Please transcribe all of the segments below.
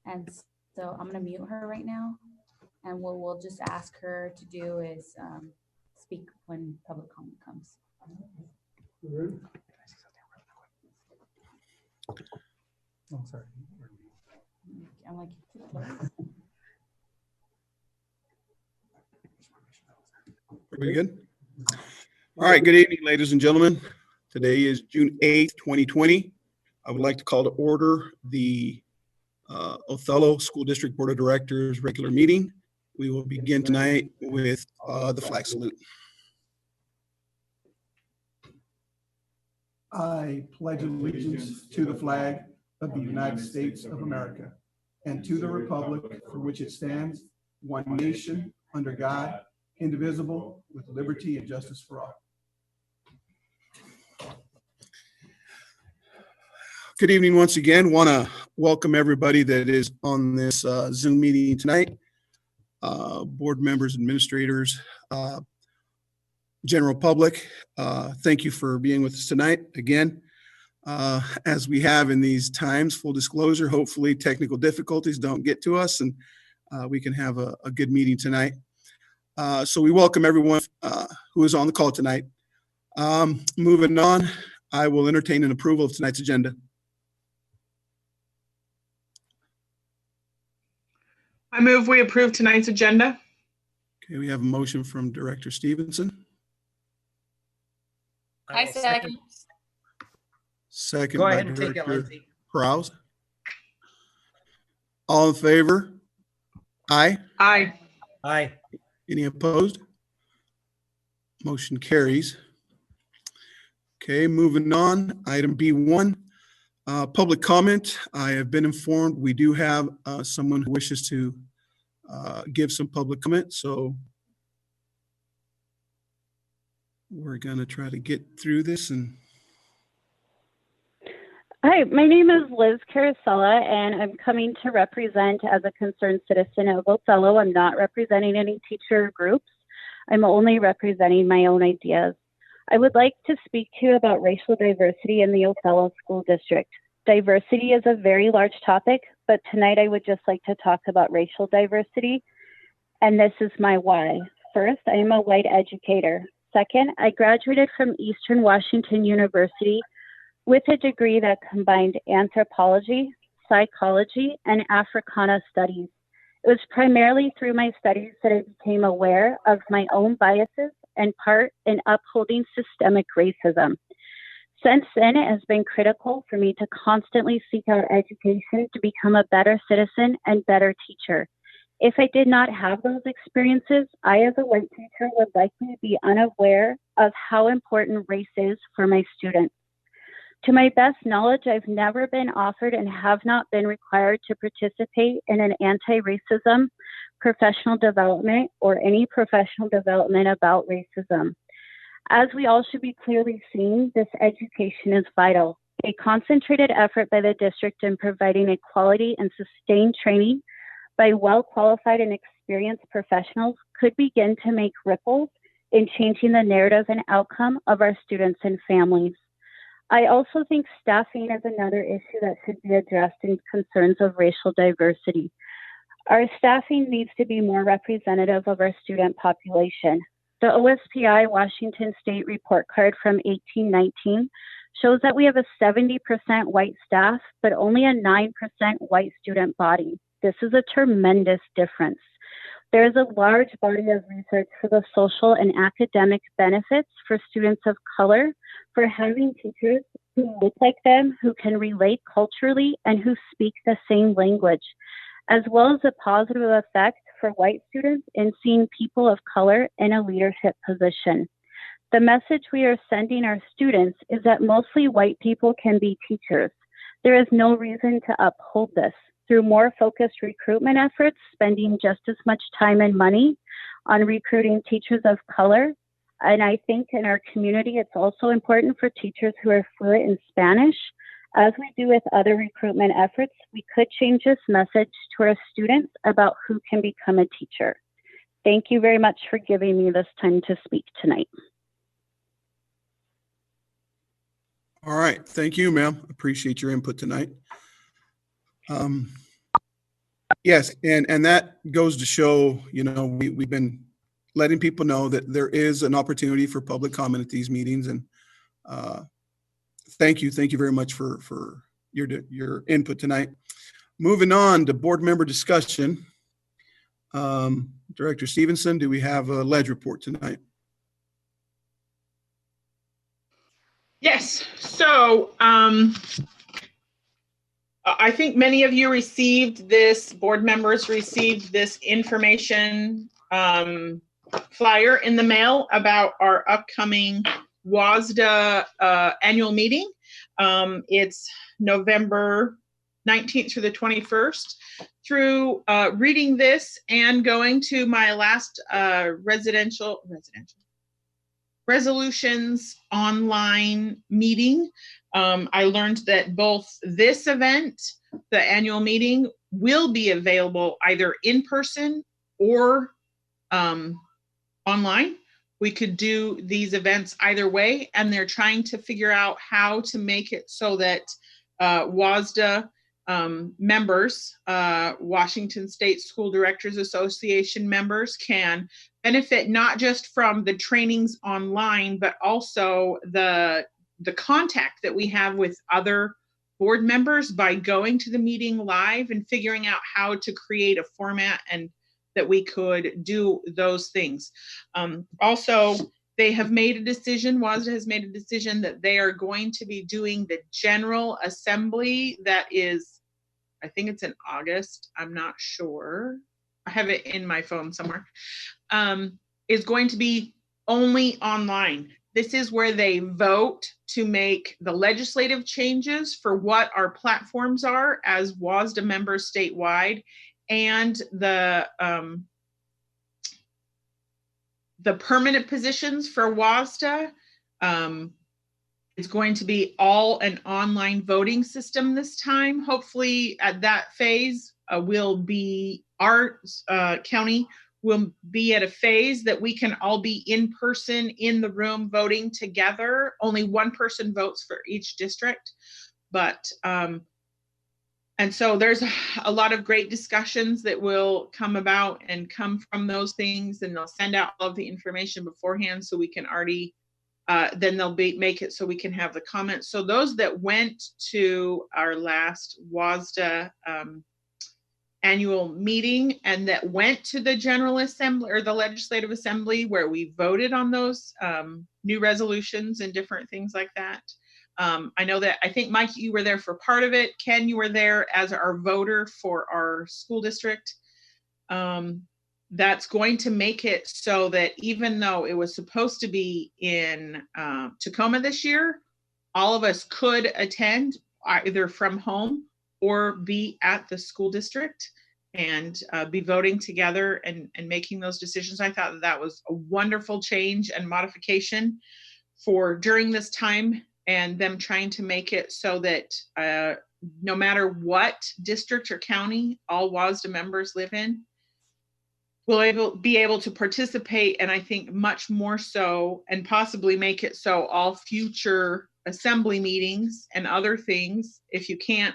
And so I'm gonna mute her right now. And what we'll just ask her to do is speak when public comment comes. Oh, sorry. I'm like, Are we good? All right, good evening, ladies and gentlemen. Today is June 8th, 2020. I would like to call to order the Othello School District Board of Directors regular meeting. We will begin tonight with the flag salute. I pledge allegiance to the flag of the United States of America and to the republic for which it stands, one nation, under God, indivisible, with liberty and justice for all. Good evening once again. Want to welcome everybody that is on this Zoom meeting tonight. Board members, administrators, general public. Thank you for being with us tonight. Again, as we have in these times, full disclosure, hopefully technical difficulties don't get to us and we can have a good meeting tonight. So we welcome everyone who is on the call tonight. Moving on, I will entertain an approval of tonight's agenda. I move we approve tonight's agenda. Okay, we have a motion from Director Stevenson. I second. Second Go by ahead and take it, Director Lindsay. Prowse. All in favor? Aye. Aye. Aye. Any opposed? Motion carries. Okay, moving on. Item B1, public comment. I have been informed we do have someone who wishes to give some public comment, so we're going to try to get through this. And hi, my name is Liz Kara Saleh, and I'm coming to represent as a concerned citizen of Othello. I'm not representing any teacher groups. I'm only representing my own ideas. I would like to speak to you about racial diversity in the Othello School District. Diversity is a very large topic, but tonight I would just like to talk about racial diversity, and this is my why. First, I am a white educator. Second, I graduated from Eastern Washington University with a degree that combined anthropology, psychology, and Africana studies. It was primarily through my studies that I became aware of my own biases and part in upholding systemic racism. Since then, it has been critical for me to constantly seek out education to become a better citizen and better teacher. If I did not have those experiences, I as a white teacher would likely be unaware of how important race is for my students. To my best knowledge, I've never been offered and have not been required to participate in an anti-racism professional development or any professional development about racism. As we all should be clearly seeing, this education is vital. A concentrated effort by the district in providing equality and sustained training by well-qualified and experienced professionals could begin to make ripples in changing the narrative and outcome of our students and families. I also think staffing is another issue that should be addressed in concerns of racial diversity. Our staffing needs to be more representative of our student population. The OSPI Washington State report card from 1819 shows that we have a 70% white staff, but only a 9% white student body. This is a tremendous difference. There is a large body of research for the social and academic benefits for students of color for having teachers who look like them, who can relate culturally, and who speak the same language, as well as a positive effect for white students in seeing people of color in a leadership position. The message we are sending our students is that mostly white people can be teachers. There is no reason to uphold this. Through more focused recruitment efforts, spending just as much time and money on recruiting teachers of color. And I think in our community, it's also important for teachers who are fluent in Spanish. As we do with other recruitment efforts, we could change this message to our students about who can become a teacher. Thank you very much for giving me this time to speak tonight. all right, thank you, ma'am. Appreciate your input tonight. Yes, and that goes to show, you know, we've been letting people know that there is an opportunity for public comment at these meetings, and thank you very much for your input tonight. Moving on to board member discussion. Director Stevenson, do we have a ledge report tonight? Yes. So I think many of you received this, board members received this information flyer in the mail about our upcoming WASDA annual meeting. It's November 19th through the 21st. Through reading this and going to my last resolutions online meeting, I learned that both this event, the annual meeting, will be available either in person or online. We could do these events either way, and they're trying to figure out how to make it so that WASDA members, Washington State School Directors Association members, can benefit not just from the trainings online, but also the contact that we have with other board members by going to the meeting live and figuring out how to create a format and that we could do those things. Also, they have made a decision, WASDA has made a decision that they are going to be doing the General Assembly that is, I think it's in August, I'm not sure. I have it in my phone somewhere. Is going to be only online. This is where they vote to make the legislative changes for what our platforms are as WASDA members statewide, and the permanent positions for WASDA. It's going to be all an online voting system this time. Hopefully at that phase will be our county will be at a phase that we can all be in person in the room voting together. Only one person votes for each district. But and so there's a lot of great discussions that will come about and come from those things, and they'll send out all of the information beforehand so we can already, then they'll make it so we can have the comments. So those that went to our last WASDA annual meeting and that went to the General Assembly or the Legislative Assembly where we voted on those new resolutions and different things like that. I know that, I think, Mike, you were there for part of it. Ken, you were there as our voter for our school district. That's going to make it so that even though it was supposed to be in Tacoma this year, all of us could attend either from home or be at the school district and be voting together and making those decisions. I thought that was a wonderful change and modification for during this time, and them trying to make it so that no matter what district or county all WASDA members live in, will be able to participate, and I think much more so, and possibly make it so all future assembly meetings and other things, if you can't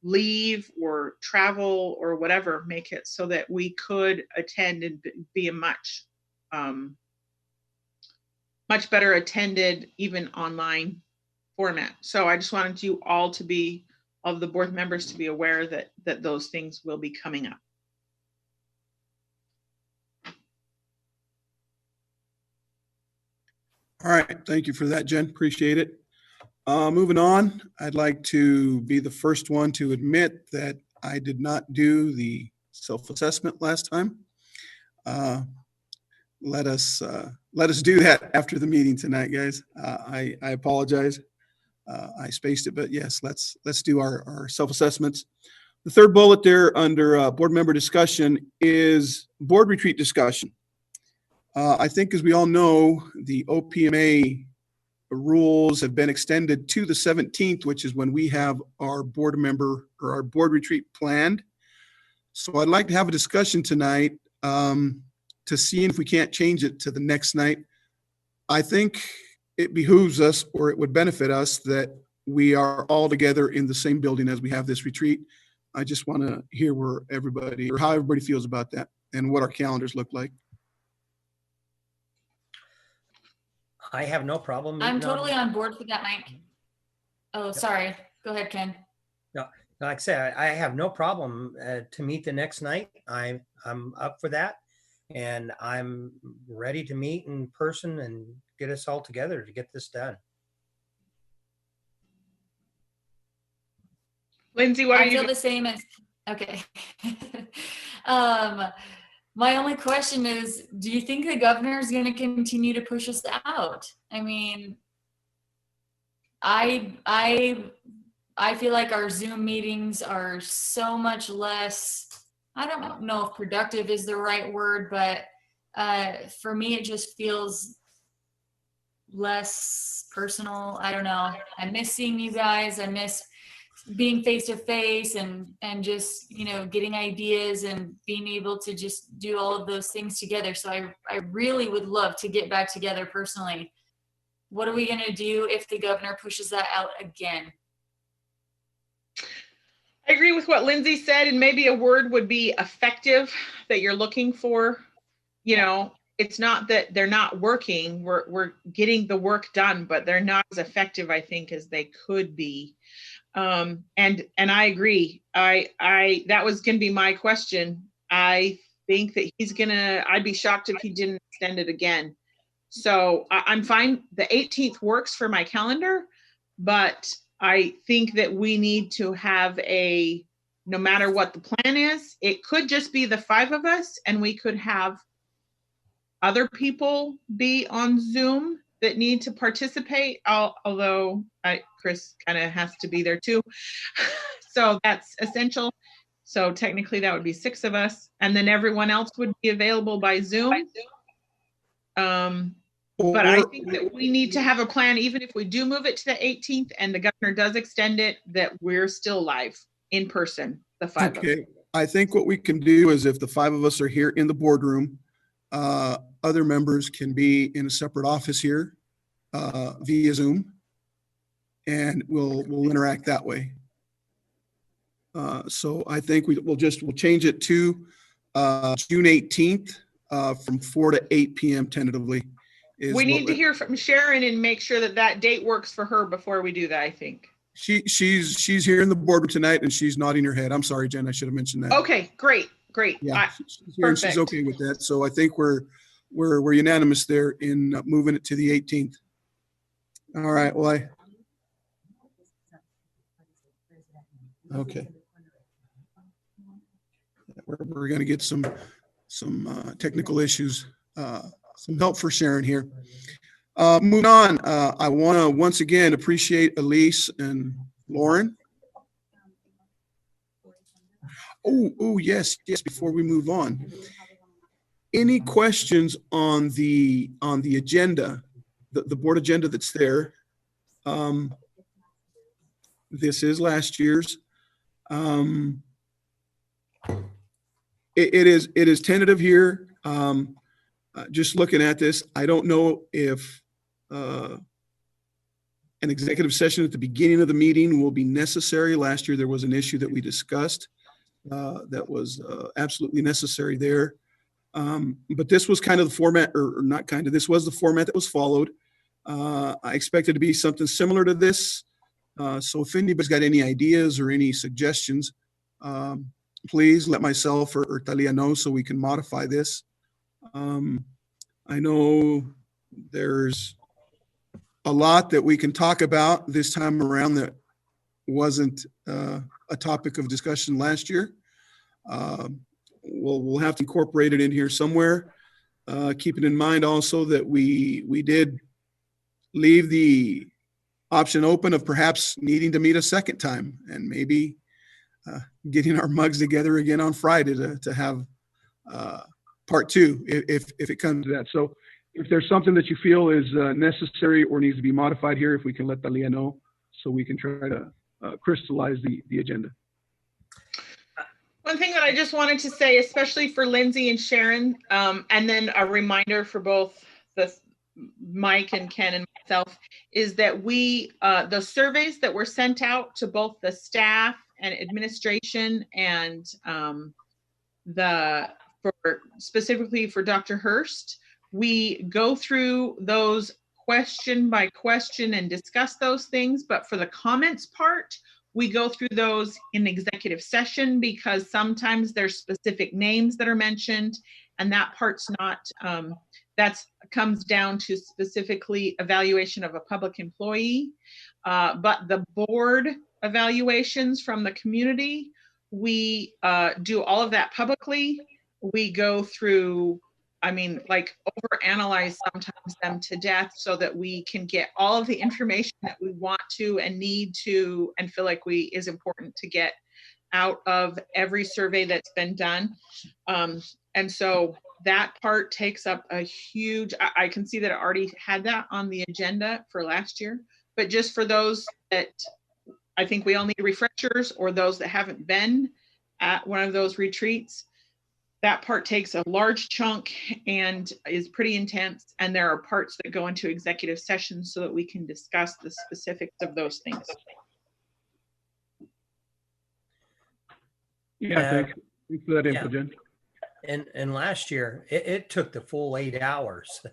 leave or travel or whatever, make it so that we could attend and be a much better attended, even online format. So I just wanted you all to be, of the board members, to be aware that those things will be coming up. All right, thank you for that, Jen. Appreciate it. Moving on, I'd like to be the first one to admit that I did not do the self-assessment last time. Let us do that after the meeting tonight, guys. I apologize. I spaced it, but yes, let's do our self-assessments. The third bullet there under board member discussion is board retreat discussion. I think, as we all know, the OPMA rules have been extended to the 17th, which is when we have our board member or our board retreat planned. So I'd like to have a discussion tonight to see if we can't change it to the next night. I think it behooves us, or it would benefit us, that we are all together in the same building as we have this retreat. I just want to hear where everybody, or how everybody feels about that and what our calendars look like. I have no problem. I'm meeting on- totally on board with that, Mike. Oh, sorry. Go ahead, Ken. No, like I said, I have no problem to meet the next night. I'm up for that, and I'm ready to meet in person and get us all together to get this done. Lindsay, what are I you feel doing? the same as, okay. My only question is, do you think the governor is going to continue to push us out? I mean, I feel like our Zoom meetings are so much less, I don't know if productive is the right word, but for me, it just feels less personal. I don't know. I miss seeing you guys. I miss being face to face and just, you know, getting ideas and being able to just do all of those things together. So I really would love to get back together personally. What are we going to do if the governor pushes that out again? I agree with what Lindsay said, and maybe a word would be effective that you're looking for. You know, it's not that they're not working. We're getting the work done, but they're not as effective, I think, as they could be. And I agree. I that was going to be my question. I think that I'd be shocked if he didn't extend it again. So I'm fine. The 18th works for my calendar, but I think that we need to have no matter what the plan is, it could just be the 5 of us, and we could have other people be on Zoom that need to participate, although Chris kind of has to be there too. So that's essential. So technically that would be 6 of us, and then everyone else would be available by Zoom. But I think that we need to have a plan, even if we do move it to the 18th and the governor does extend it, that we're still live in person, the 5 of us. I think what we can do is if the 5 of us are here in the boardroom, other members can be in a separate office here via Zoom, and we'll interact that way. So I think we'll change it to June 18th from 4 to 8 p.m. tentatively. We need to hear from Sharon and make sure that that date works for her before we do that, I think. She's here in the boardroom tonight and she's nodding her head. I'm sorry, Jen, I should have mentioned that. Okay, great. Yeah, she's here and she's okay with that. So I think we're unanimous there in moving it to the 18th. All right, well, okay. We're going to get some technical issues, some help for Sharon here. Moving on, I want to once again appreciate Elise and Lauren. Oh, yes. Before we move on, any questions on the agenda, the board agenda that's there? This is last year's. It is tentative here. Just looking at this, I don't know if an executive session at the beginning of the meeting will be necessary. Last year, there was an issue that we discussed that was absolutely necessary there. But this was kind of the format, or not kind of, this was the format that was followed. I expect it to be something similar to this. So if anybody's got any ideas or any suggestions, please let myself or Talia know so we can modify this. I know there's a lot that we can talk about this time around that wasn't a topic of discussion last year. We'll have to incorporate it in here somewhere. Keeping in mind also that we did leave the option open of perhaps needing to meet a second time and maybe getting our mugs together again on Friday to have part 2 if it comes to that. So if there's something that you feel is necessary or needs to be modified here, if we can let Talia know so we can try to crystallize the agenda. One thing that I just wanted to say, especially for Lindsay and Sharon, and then a reminder for both Mike and Ken and myself, is that the surveys that were sent out to both the staff and administration and specifically for Dr. Hurst, we go through those question by question and discuss those things. But for the comments part, we go through those in executive session because sometimes there's specific names that are mentioned, and that part's not, that comes down to specifically evaluation of a public employee. But the board evaluations from the community, we do all of that publicly. We go through, I mean, like overanalyze sometimes them to death so that we can get all of the information that we want to and need to and feel like is important to get out of every survey that's been done. And so that part takes up a huge, I can see that I already had that on the agenda for last year, but just for those that I think we all need refreshers or those that haven't been at one of those retreats, that part takes a large chunk and is pretty intense. And there are parts that go into executive sessions so that we can discuss the specifics of those things. Yeah, thanks for that info, Jen. And last year, it took the full 8 hours.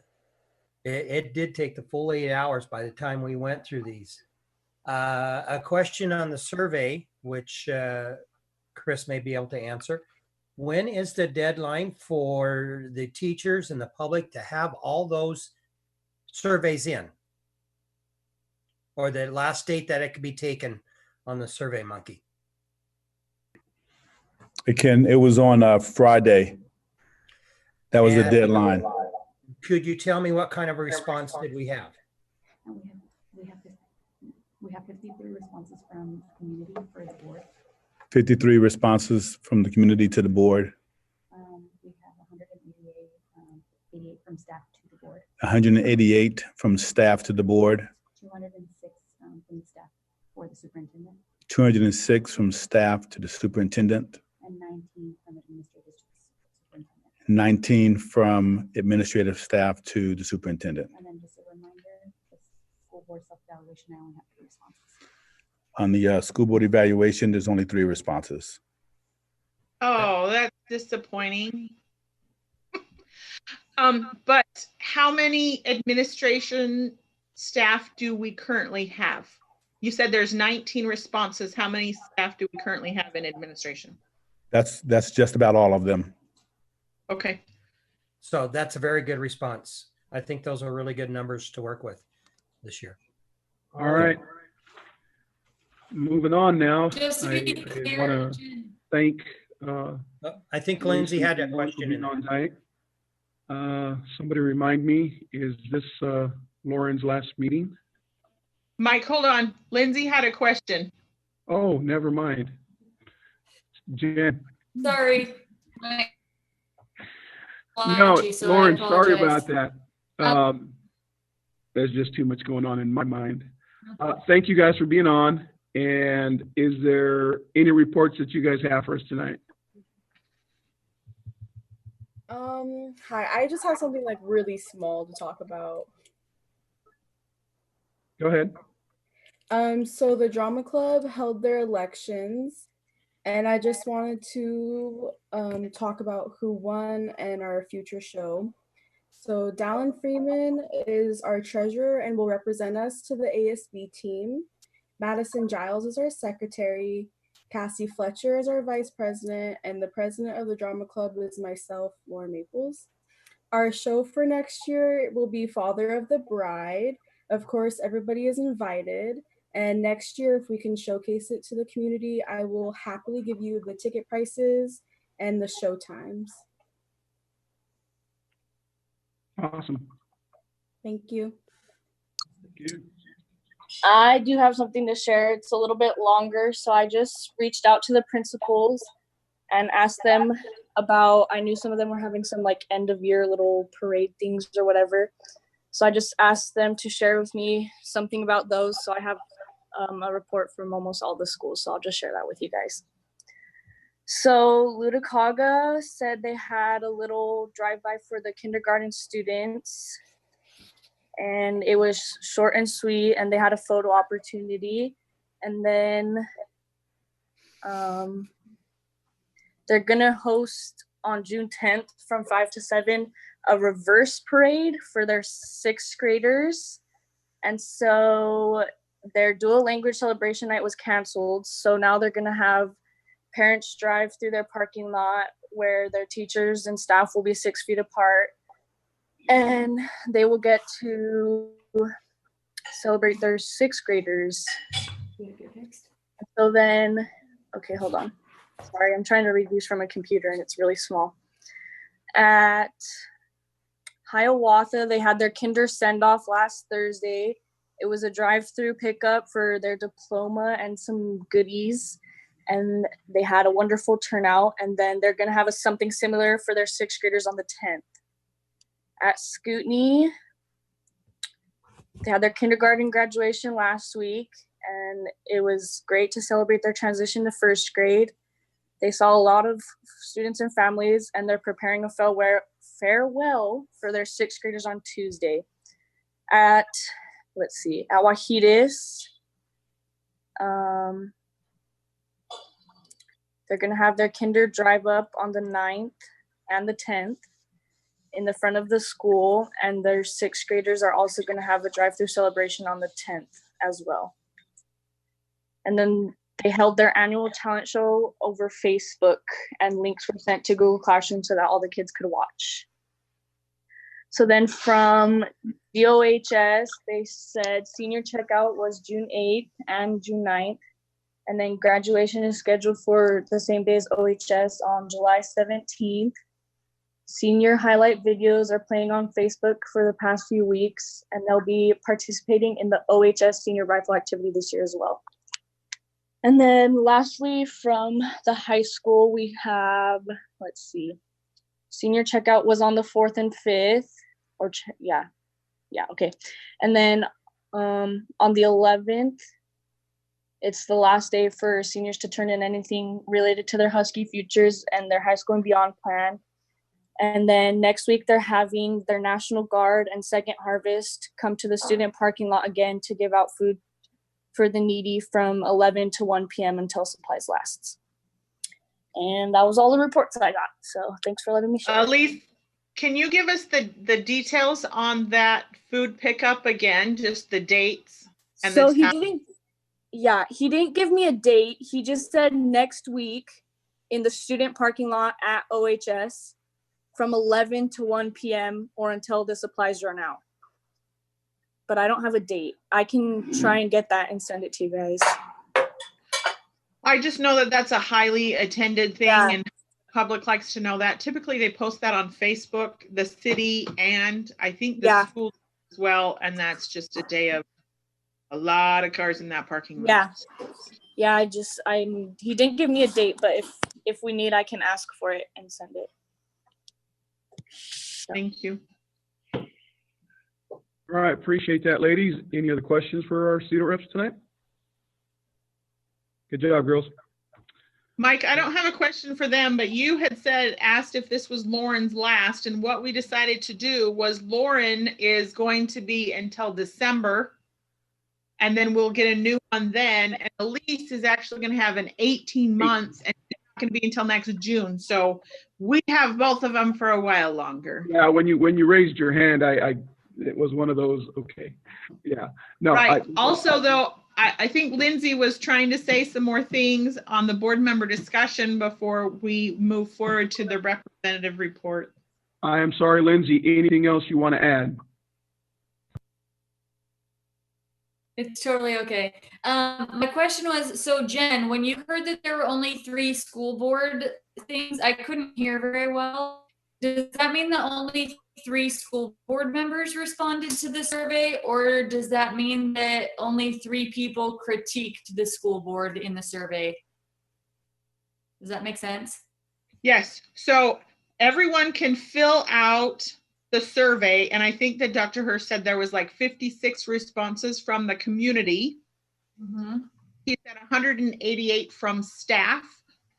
It did take the full 8 hours by the time we went through these. A question on the survey, which Chris may be able to answer. When is the deadline for the teachers and the public to have all those surveys in? Or the last date that it could be taken on the Survey Monkey? It was on Friday. That was the deadline. Could you tell me what kind of a response did we have? We have 53 responses from the community for the board. 53 responses from the community to the board. We have 88 from staff to the board. 188 from staff to the board. 206 from the staff for the superintendent. 206 from staff to the superintendent. And 19 from administrative superintendent. 19 from administrative staff to the superintendent. And then just a reminder, the school board self-evaluation, I only have 3 responses. On the school board evaluation, there's only 3 responses. Oh, that's disappointing. But how many administration staff do we currently have? You said there's 19 responses. How many staff do we currently have in administration? That's just about all of them. Okay. So that's a very good response. I think those are really good numbers to work with this year. All right. Moving on now. Just to be I clear, want to thank. I think Lindsay had that question in on tonight. Somebody remind me, is this Lauren's last meeting? Mike, hold on. Lindsay had a question. Oh, never mind. Jen. sorry. No, So Lauren, I sorry apologize. about that. There's just too much going on in my mind. Thank you guys for being on. And is there any reports that you guys have for us tonight? Hi, I just have something like really small to talk about. Go ahead. So the drama club held their elections, and I just wanted to talk about who won and our future show. So Dallin Freeman is our treasurer and will represent us to the ASB team. Madison Giles is our secretary. Cassie Fletcher is our vice president, and the president of the drama club is myself, Lauren Maples. Our show for next year will be Father of the Bride. Of course, everybody is invited. And next year, if we can showcase it to the community, I will happily give you the ticket prices and the show times. Awesome. Thank you. Thank you. I do have something to share. It's a little bit longer, so I just reached out to the principals and asked them about, I knew some of them were having some like end of year little parade things or whatever. So I just asked them to share with me something about those. So I have a report from almost all the schools, so I'll just share that with you guys. So Ludwighaga said they had a little drive-by for the kindergarten students, and it was short and sweet, and they had a photo opportunity. And then They're gonna host on June 10th from 5 to 7 a reverse parade for their 6th graders. And so their dual language celebration night was canceled. So now they're gonna have parents drive through their parking lot where their teachers and staff will be 6 feet apart. And they will get to celebrate their 6th graders. So then, okay, hold on. Sorry, I'm trying to read these from a computer and it's really small. At Hiawatha, they had their kinder send-off last Thursday. It was a drive-through pickup for their diploma and some goodies. And they had a wonderful turnout. And then they're gonna have something similar for their 6th graders on the 10th. At Scootney, they had their kindergarten graduation last week. And it was great to celebrate their transition to 1st grade. They saw a lot of students and families, and they're preparing a farewell for their 6th graders on Tuesday. At Wahidas, they're gonna have their kinder drive up on the 9th and the 10th in the front of the school, and their 6th graders are also gonna have a drive-through celebration on the 10th as well. And then they held their annual talent show over Facebook, and links were sent to Google Classroom so that all the kids could watch. So then from DOHS, they said senior checkout was June 8th and June 9th. And then graduation is scheduled for the same day as OHS on July 17th. Senior highlight videos are playing on Facebook for the past few weeks, and they'll be participating in the OHS senior rifle activity this year as well. And then lastly, from the high school, we have, senior checkout was on the 4th and 5th, okay. And then on the 11th, it's the last day for seniors to turn in anything related to their Husky futures and their high school and beyond plan. And then next week, they're having their National Guard and Second Harvest come to the student parking lot again to give out food for the needy from 11 to 1 p.m. until supplies lasts. And that was all the reports that I got. So thanks for letting me share. Elise, can you give us the details on that food pickup again, just the dates? And So he didn't give me a date. He just said next week in the student parking lot at OHS from 11 to 1 p.m. or until the supplies run out. But I don't have a date. I can try and get that and send it to you guys. I just know that that's a highly attended thing, and the public likes to know that. Typically, they post that on Facebook, the city, and I think the school as well. And that's just a day of a lot of cars in that parking lot. Yeah. He didn't give me a date, but if we need, I can ask for it and send it. Thank you. All right, appreciate that, ladies. Any other questions for our student reps tonight? Good job, girls. Mike, I don't have a question for them, but you had asked if this was Lauren's last, and what we decided to do was Lauren is going to be until December, and then we'll get a new one then, and Elise is actually going to have an 18 months, and it's not going to be until next June. So we have both of them for a while longer. Yeah, when you raised your hand, it was one of those, okay. Yeah. No. Right. Also, though, I think Lindsay was trying to say some more things on the board member discussion before we move forward to the representative report. I am sorry, Lindsay. Anything else you want to add? It's totally okay. My question was, so Jen, when you heard that there were only 3 school board things, I couldn't hear very well. Does that mean that only 3 school board members responded to the survey, or does that mean that only 3 people critiqued the school board in the survey? Does that make sense? Yes. So everyone can fill out the survey, and I think that Dr. Hirsch said there was like 56 responses from the community. Mm-hmm. He said 188 from staff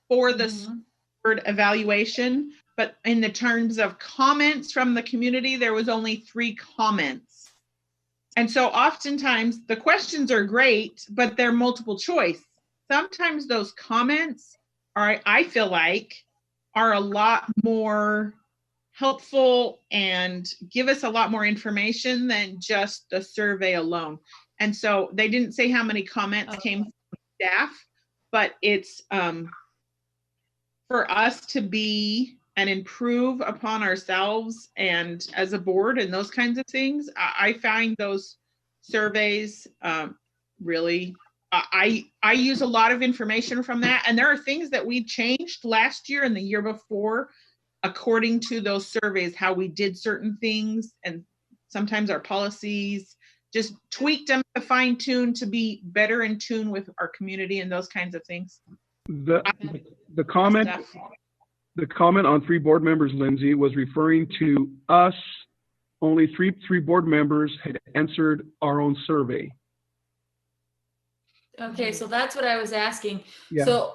for the board evaluation. But in the terms of comments from the community, there was only 3 comments. And so oftentimes the questions are great, but they're multiple choice. sometimes those comments are, I feel like, are a lot more helpful and give us a lot more information than just the survey alone. And so they didn't say how many comments came from staff, but it's for us to be and improve upon ourselves and as a board and those kinds of things. I find those surveys really, I use a lot of information from that. And there are things that we changed last year and the year before according to those surveys, how we did certain things, and sometimes our policies, just tweaked them to fine tune to be better in tune with our community and those kinds of things. The comment on 3 board members, Lindsay, was referring to us. Only three board members had answered our own survey. Okay, so that's what I was asking. Yeah. So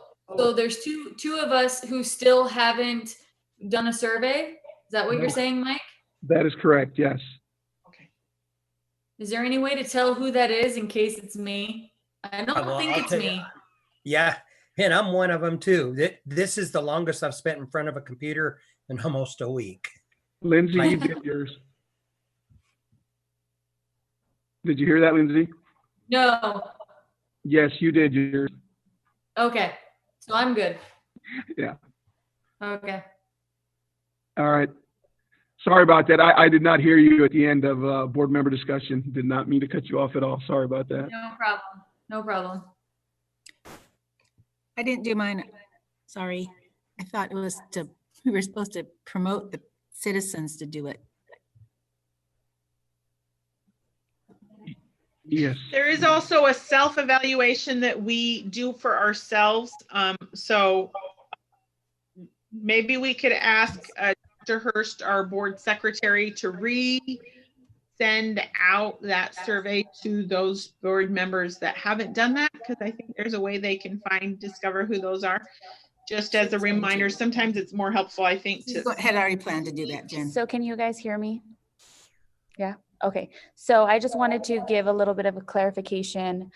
there's two of us who still haven't done a survey. Is that what you're saying, Mike? That is correct, yes. Okay. Is there any way to tell who that is in case it's me? I don't Well, think I'll it's tell you. me. Yeah, and I'm one of them too. This is the longest I've spent in front of a computer in almost a week. Lindsay, you did yours. Did you hear that, Lindsay? No. Yes, you did yours. Okay, so I'm good. Yeah. Okay. All right. Sorry about that. I did not hear you at the end of board member discussion. Did not mean to cut you off at all. Sorry about that. No problem. No problem. I didn't do mine. Sorry. I thought it was we were supposed to promote the citizens to do it. Yes. There is also a self-evaluation that we do for ourselves. So maybe we could ask Dr. Hurst, our board secretary, to send out that survey to those board members that haven't done that, because I think there's a way they can discover who those are. Just as a reminder, sometimes it's more helpful, I think, to. Had already planned to do that, Jen. So can you guys hear me? Yeah. Okay. So I just wanted to give a little bit of a clarification.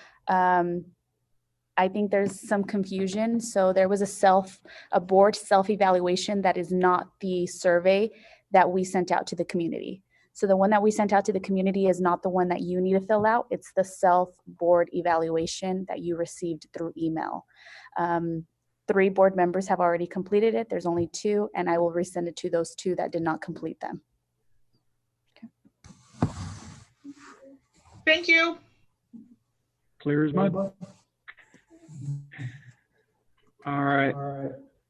I think there's some confusion. So there was a board self-evaluation that is not the survey that we sent out to the community. So the one that we sent out to the community is not the one that you need to fill out. It's the self-board evaluation that you received through email. 3 board members have already completed it. There's only 2, and I will resend it to those 2 that did not complete them. Okay. Thank you. Clear as mud. All right.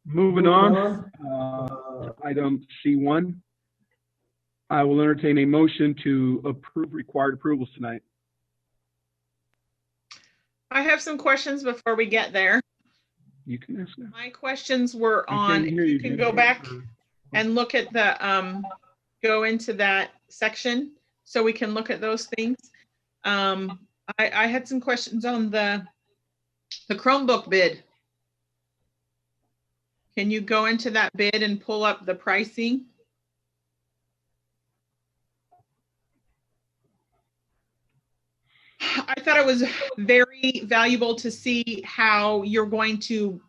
Moving on. Item C1. I will entertain a motion to approve required approvals tonight. I have some questions before we get there. You can ask now. My questions were I can't on, hear you you, can Jen. go back and look at the, go into that section so we can look at those things. I had some questions on the Chromebook bid. Can you go into that bid and pull up the pricing? I thought it was very valuable to see how you're going to,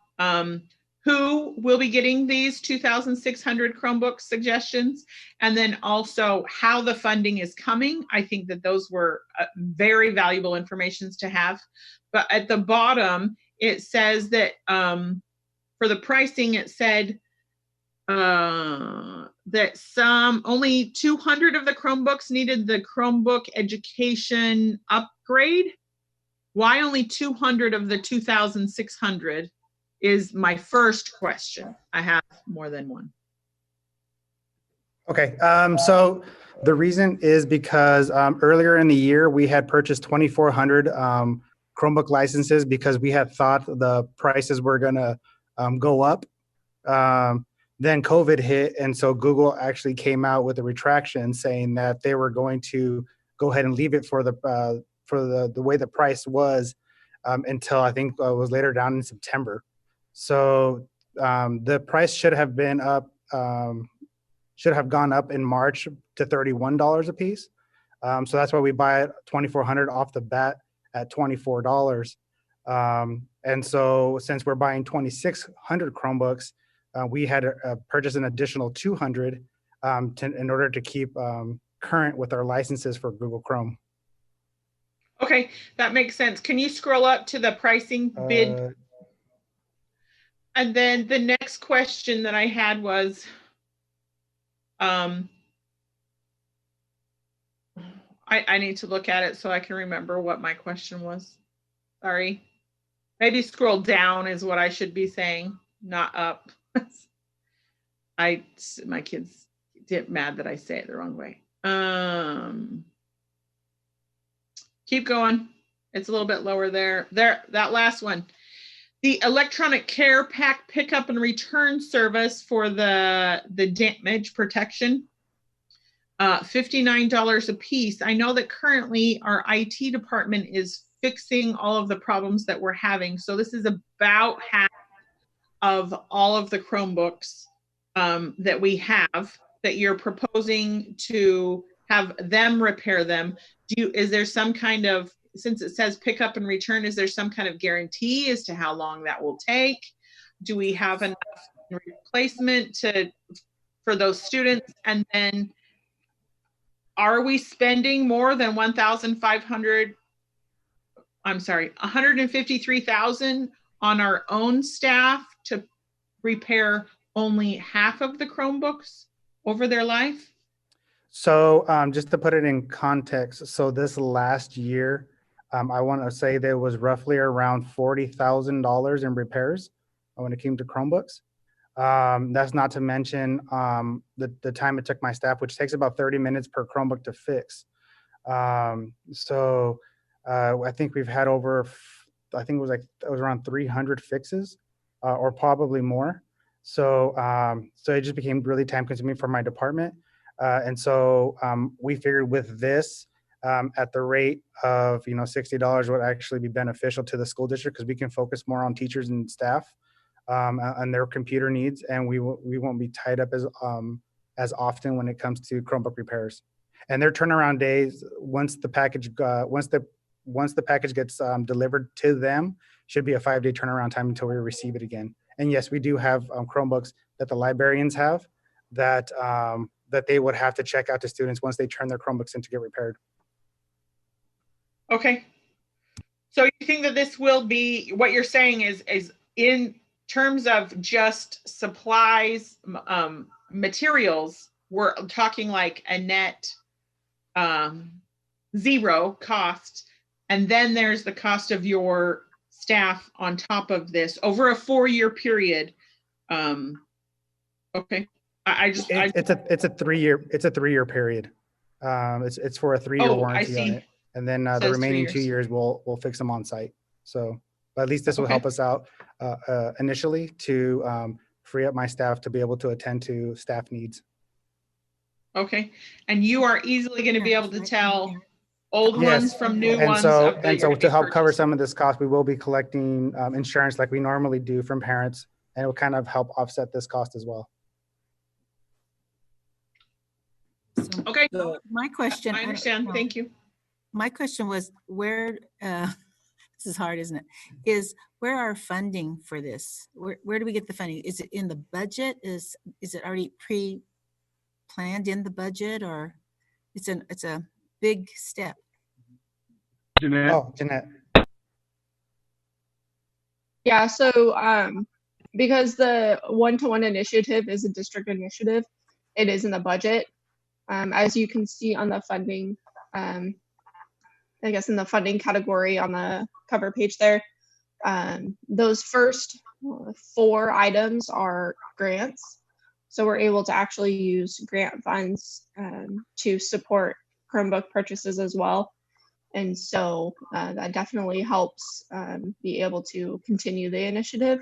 who will be getting these 2,600 Chromebook suggestions, and then also how the funding is coming. I think that those were very valuable informations to have. But at the bottom, it says that for the pricing, it said that only 200 of the Chromebooks needed the Chromebook education upgrade. Why only 200 of the 2,600 is my first question. I have more than one. Okay, so the reason is because earlier in the year, we had purchased 2,400 Chromebook licenses because we had thought the prices were gonna go up. Then COVID hit, and so Google actually came out with a retraction saying that they were going to go ahead and leave it for the way the price was until I think it was later down in September. So the price should have been up, should have gone up in March to $31 a piece. So that's why we buy it 2,400 off the bat at $24. And so since we're buying 2,600 Chromebooks, we had to purchase an additional 200 in order to keep current with our licenses for Google Chrome. Okay, that makes sense. Can you scroll up to the pricing bid? And then the next question that I had was, I need to look at it so I can remember what my question was. Sorry. Maybe scroll down is what I should be saying, not up. My kids get mad that I say it the wrong way. Keep going. It's a little bit lower there. That last one. The electronic care pack pickup and return service for the damage protection. $59 a piece. I know that currently our IT department is fixing all of the problems that we're having. So this is about half of all of the Chromebooks that we have that you're proposing to have them repair them. Is there some kind of, since it says pick up and return, is there some kind of guarantee as to how long that will take? Do we have enough replacement for those students? And then are we spending more than $153,000 on our own staff to repair only half of the Chromebooks over their life? So just to put it in context, so this last year, I want to say there was roughly around $40,000 in repairs when it came to Chromebooks. That's not to mention the time it took my staff, which takes about 30 minutes per Chromebook to fix. So I think we've had over, I think it was around 300 fixes or probably more. So so it just became really time consuming for my department. And so we figured with this at the rate of, $60 would actually be beneficial to the school district because we can focus more on teachers and staff and their computer needs, and we won't be tied up as often when it comes to Chromebook repairs. And their turnaround days, once the package gets delivered to them, should be a 5-day turnaround time until we receive it again. And yes, we do have Chromebooks that the librarians have that they would have to check out to students once they turn their Chromebooks in to get repaired. Okay. So you think that this will be, what you're saying is in terms of just supplies, materials, we're talking like a net zero cost. And then there's the cost of your staff on top of this over a 4-year period. Okay. It's a 3-year period. It's for a 3-year warranty on it. And then the remaining 2 years we'll fix them on site. So, but at least this will help us out initially to free up my staff to be able to attend to staff needs. Okay. And you are easily going to be able to tell old ones from new ones. And so to help cover some of this cost, we will be collecting insurance like we normally do from parents, and it will kind of help offset this cost as well. So, okay. My question. I understand. Thank you. My question was where, this is hard, isn't it? Is where our funding for this? Where do we get the funding? Is it in the budget? Is it already pre-planned in the budget, or it's a big step? Jeanette. Oh, Jeanette. Yeah, so because the one-to-one initiative is a district initiative, it is in the budget. As you can see on the funding, I guess in the funding category on the cover page there, those first 4 items are grants. So we're able to actually use grant funds to support Chromebook purchases as well. And so that definitely helps be able to continue the initiative.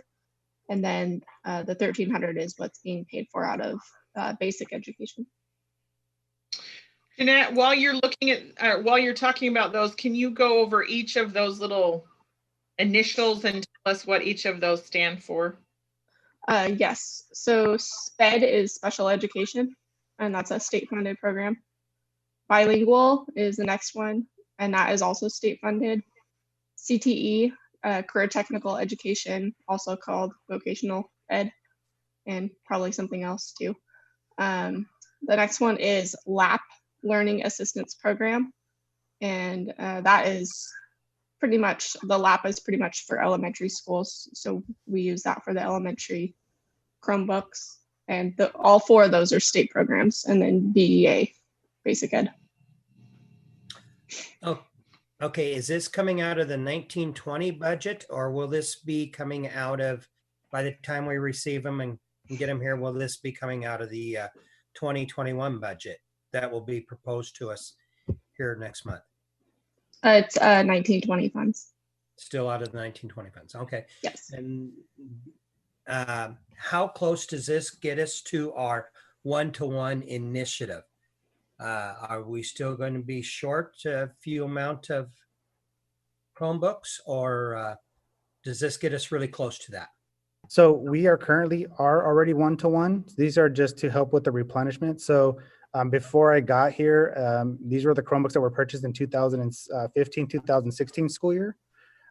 And then the $1,300 is what's being paid for out of basic education. Jeanette, while you're looking at, while you're talking about those, can you go over each of those little initials and tell us what each of those stand for? Yes, so SPED is special education, and that's a state funded program. Bilingual is the next one, and that is also state funded. CTE career technical education, also called vocational ed, and probably something else too. The next one is LAP, Learning Assistance Program. And that is pretty much, the LAP is pretty much for elementary schools. So we use that for the elementary Chromebooks. And all 4 of those are state programs, and then BEA, basic ed. Oh, okay. Is this coming out of the 1920 budget, or will this be coming out of, by the time we receive them and get them here, will this be coming out of the 2021 budget that will be proposed to us here next month? It's 1920 funds. Still out of the 1920 funds. Okay. Yes. And how close does this get us to our one-to-one initiative? Are we still going to be short a few amount of Chromebooks, or does this get us really close to that? So we are already one-to-one. These are just to help with the replenishment. So before I got here, these were the Chromebooks that were purchased in 2015, 2016 school year.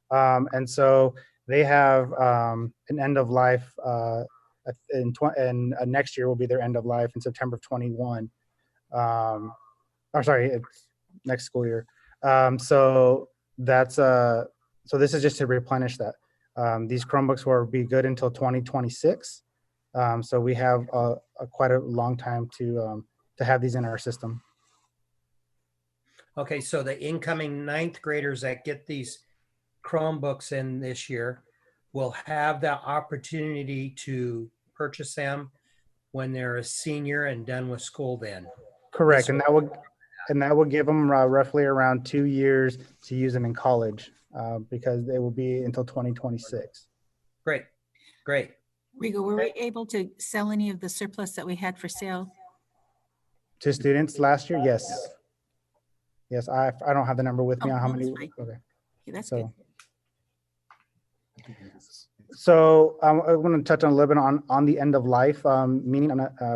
And so they have an end of life and next year will be their end of life in September of 21. It's next school year. So that's so this is just to replenish that. These Chromebooks will be good until 2026. So we have quite a long time to have these in our system. Okay, so the incoming 9th graders that get these Chromebooks in this year will have the opportunity to purchase them when they're a senior and done with school then. Correct, and that will give them roughly around 2 years to use them in college because they will be until 2026. Great, great. Rigo, were we able to sell any of the surplus that we had for sale? To students last year, yes. Yes, I don't have the number with me on how many. Okay, that's good. So I want to touch on a little bit on the end of life, meaning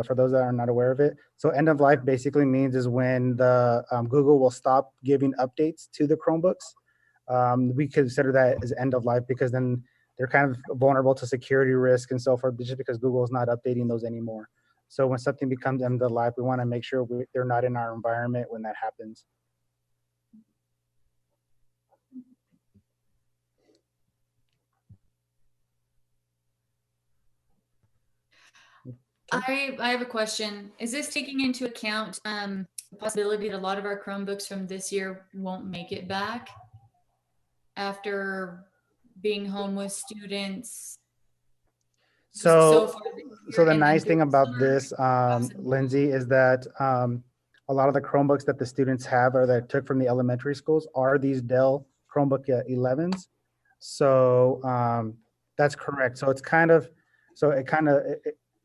for those that are not aware of it. So end of life basically means is when the Google will stop giving updates to the Chromebooks. We consider that as end of life because then they're kind of vulnerable to security risk and so forth, just because Google is not updating those anymore. So when something becomes end of life, we want to make sure they're not in our environment when that happens. I have a question. Is this taking into account the possibility that a lot of our Chromebooks from this year won't make it back after being home with students? So the nice thing about this, Lindsay, is that a lot of the Chromebooks that the students have or that took from the elementary schools are these Dell Chromebook 11s. So that's correct. So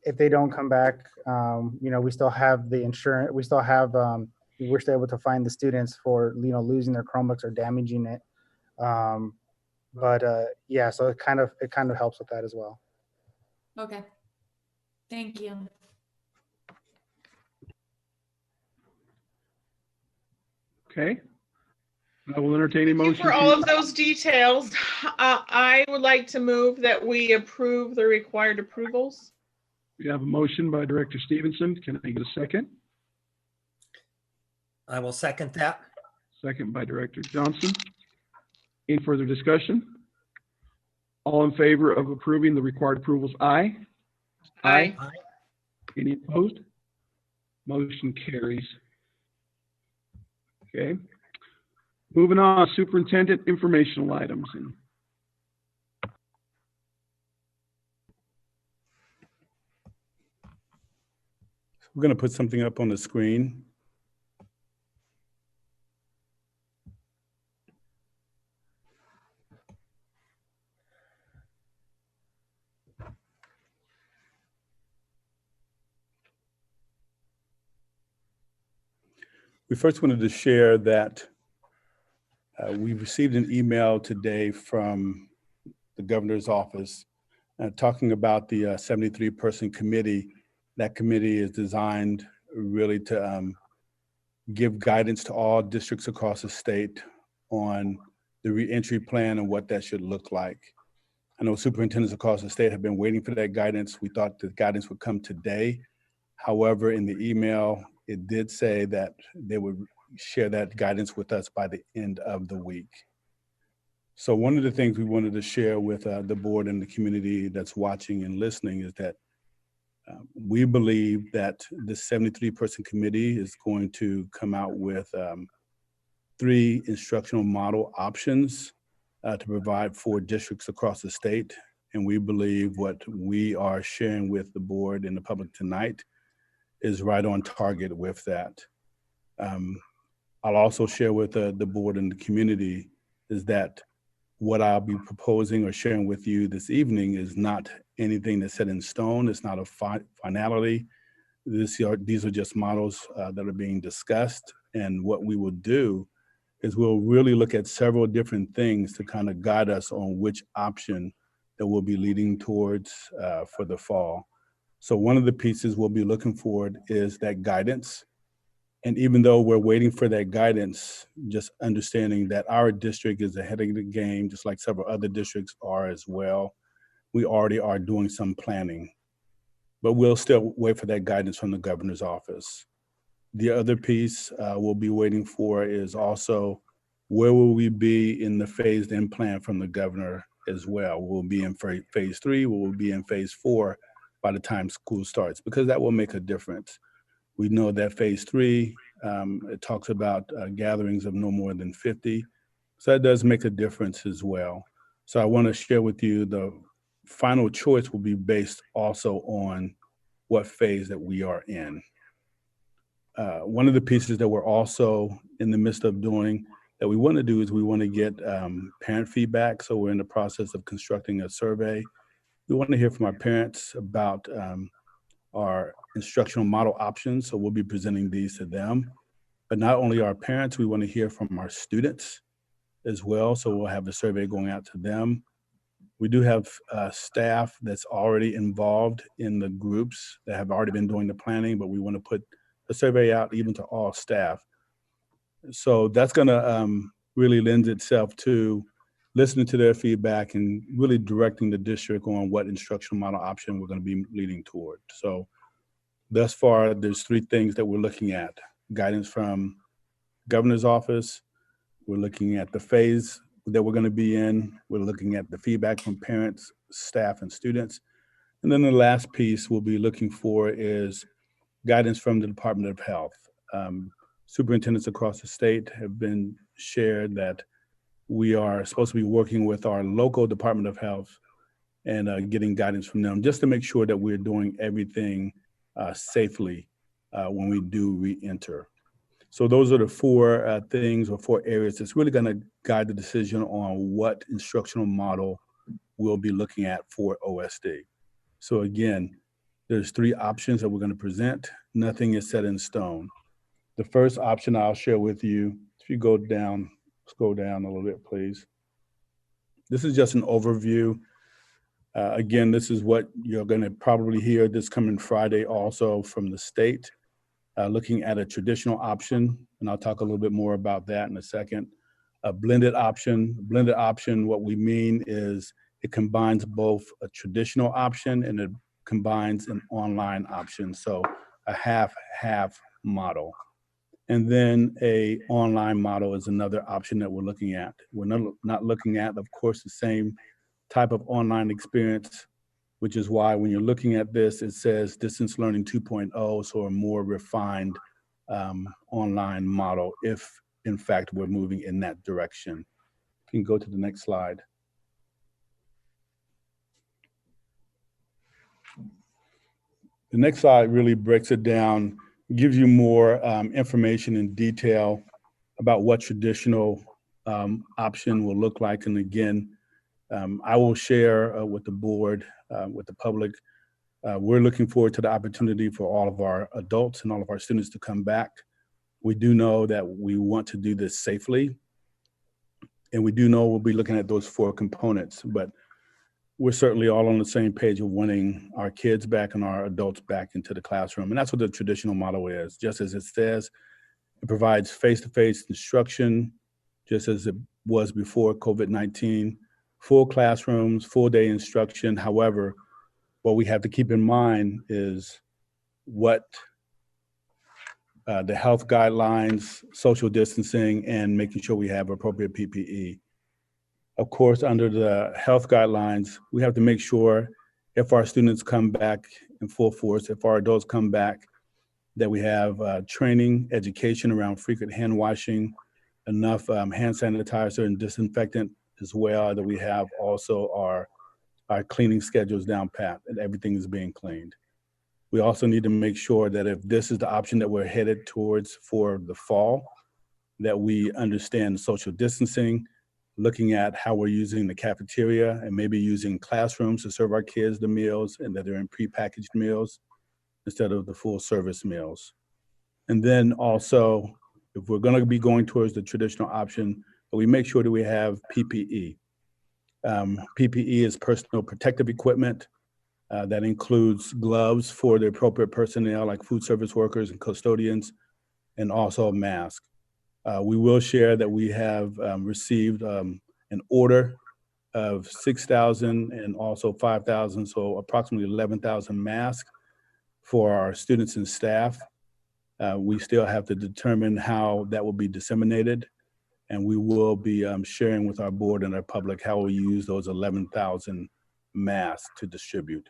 if they don't come back, we still have the insurance. We still have, we're still able to find the students for, losing their Chromebooks or damaging it. Yeah, so it kind of helps with that as well. Okay. Thank you. Okay. I will entertain a motion. For all of those details, I would like to move that we approve the required approvals. We have a motion by Director Stevenson. Can I get a second? I will second that. Second by Director Johnson. Any further discussion? All in favor of approving the required approvals, aye. Aye. Any opposed? Motion carries. Okay. Moving on, superintendent informational items. We're going to put something up on the screen. We first wanted to share that we received an email today from the governor's office talking about the 73-person committee. That committee is designed really to give guidance to all districts across the state on the reentry plan and what that should look like. I know superintendents across the state have been waiting for that guidance. We thought the guidance would come today. However, in the email, it did say that they would share that guidance with us by the end of the week. So one of the things we wanted to share with the board and the community that's watching and listening is that we believe that the 73-person committee is going to come out with 3 instructional model options to provide for districts across the state. And we believe what we are sharing with the board and the public tonight is right on target with that. I'll also share with the board and the community is that what I'll be proposing or sharing with you this evening is not anything that's set in stone. It's not a finality. These are just models that are being discussed. And what we will do is we'll really look at several different things to kind of guide us on which option that we'll be leading towards for the fall. So one of the pieces we'll be looking for is that guidance. And even though we're waiting for that guidance, just understanding that our district is ahead of the game, just like several other districts are as well. We already are doing some planning, but we'll still wait for that guidance from the governor's office. The other piece we'll be waiting for is also where will we be in the phased in plan from the governor as well. We'll be in phase 3, we'll be in phase 4 by the time school starts, because that will make a difference. We know that phase 3, it talks about gatherings of no more than 50. So that does make a difference as well. So I want to share with you the final choice will be based also on what phase that we are in. One of the pieces that we're also in the midst of doing that we want to do is we want to get parent feedback. So we're in the process of constructing a survey. We want to hear from our parents about our instructional model options. So we'll be presenting these to them. But not only our parents, we want to hear from our students as well. So we'll have the survey going out to them. We do have staff that's already involved in the groups that have already been doing the planning, but we want to put the survey out even to all staff. So that's going to really lend itself to listening to their feedback and really directing the district on what instructional model option we're going to be leading toward. So thus far, there's 3 things that we're looking at. Guidance from governor's office. We're looking at the phase that we're going to be in. We're looking at the feedback from parents, staff, and students. And then the last piece we'll be looking for is guidance from the Department of Health. Superintendents across the state have been shared that we are supposed to be working with our local Department of Health and getting guidance from them just to make sure that we're doing everything safely when we do re-enter. So those are the 4 things or 4 areas that's really going to guide the decision on what instructional model we'll be looking at for OSD. So again, there's 3 options that we're going to present. Nothing is set in stone. The first option I'll share with you, if you go down, scroll down a little bit, please. This is just an overview. Again, this is what you're going to probably hear this coming Friday also from the state, looking at a traditional option, and I'll talk a little bit more about that in a second. A blended option. Blended option, what we mean is it combines both a traditional option and it combines an online option, so a half-half model. And then a online model is another option that we're looking at. We're not looking at, of course, the same type of online experience, which is why when you're looking at this, it says distance learning 2.0, so a more refined online model, if in fact we're moving in that direction. You can go to the next slide. The next slide really breaks it down, gives you more information in detail about what traditional option will look like. And again, I will share with the board, with the public. We're looking forward to the opportunity for all of our adults and all of our students to come back. We do know that we want to do this safely. And we do know we'll be looking at those 4 components, but we're certainly all on the same page of wanting our kids back and our adults back into the classroom. And that's what the traditional model is. Just as it says, it provides face-to-face instruction just as it was before COVID-19, full classrooms, full day instruction. However, what we have to keep in mind is what the health guidelines, social distancing, and making sure we have appropriate PPE. Of course, under the health guidelines, we have to make sure if our students come back in full force, if our adults come back, that we have training, education around frequent hand washing, enough hand sanitizer and disinfectant as well, that we have also our cleaning schedules down pat and everything is being cleaned. We also need to make sure that if this is the option that we're headed towards for the fall, that we understand social distancing, looking at how we're using the cafeteria and maybe using classrooms to serve our kids the meals, and that they're in prepackaged meals instead of the full service meals. And then also, if we're going to be going towards the traditional option, we make sure that we have PPE. PPE is personal protective equipment. That includes gloves for the appropriate personnel like food service workers and custodians, and also a mask. We will share that we have received an order of 6,000 and also 5,000, so approximately 11,000 masks for our students and staff. We still have to determine how that will be disseminated, and we will be sharing with our board and our public how we use those 11,000 masks to distribute,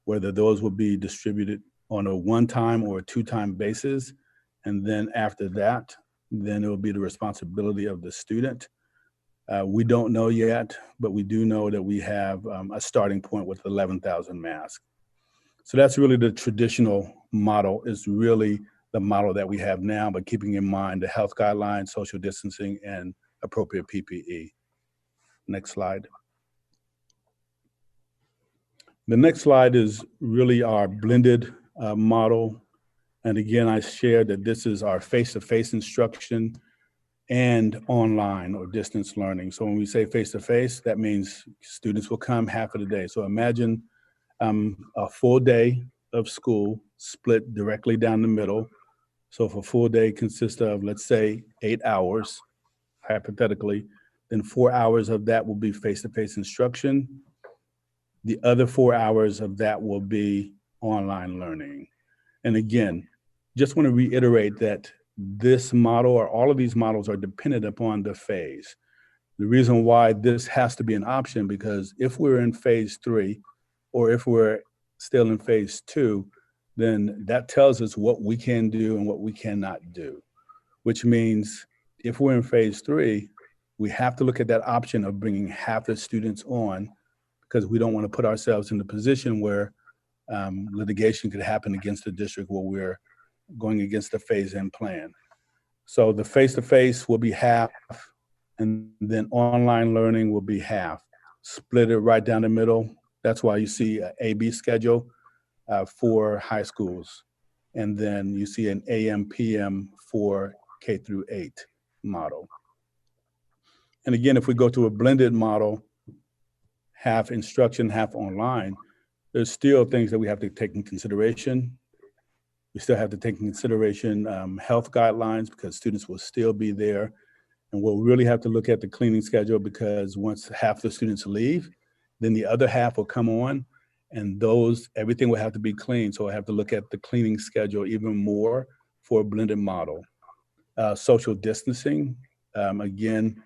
whether those will be distributed on a one-time or a two-time basis. And then after that, then it will be the responsibility of the student. We don't know yet, but we do know that we have a starting point with 11,000 masks. So that's really the traditional model, is really the model that we have now, but keeping in mind the health guidelines, social distancing, and appropriate PPE. Next slide. The next slide is really our blended model. And again, I shared that this is our face-to-face instruction and online or distance learning. So when we say face-to-face, that means students will come half of the day. So imagine a full day of school split directly down the middle. So if a full day consists of, let's say, 8 hours, hypothetically, then 4 hours of that will be face-to-face instruction. The other 4 hours of that will be online learning. And again, just want to reiterate that this model, or all of these models, are dependent upon the phase. The reason why this has to be an option, because if we're in phase 3, or if we're still in phase 2, then that tells us what we can do and what we cannot do, which means if we're in phase 3, we have to look at that option of bringing half the students on, because we don't want to put ourselves in the position where litigation could happen against the district where we're going against the phase-in plan. So the face-to-face will be half, and then online learning will be half. Split it right down the middle. That's why you see an A-B schedule for high schools. And then you see an AM-PM for K through 8 model. And again, if we go to a blended model, half instruction, half online, there's still things that we have to take in consideration. We still have to take in consideration health guidelines, because students will still be there. And we'll really have to look at the cleaning schedule, because once half the students leave, then the other half will come on, and everything will have to be clean. So I have to look at the cleaning schedule even more for a blended model. Social distancing, again,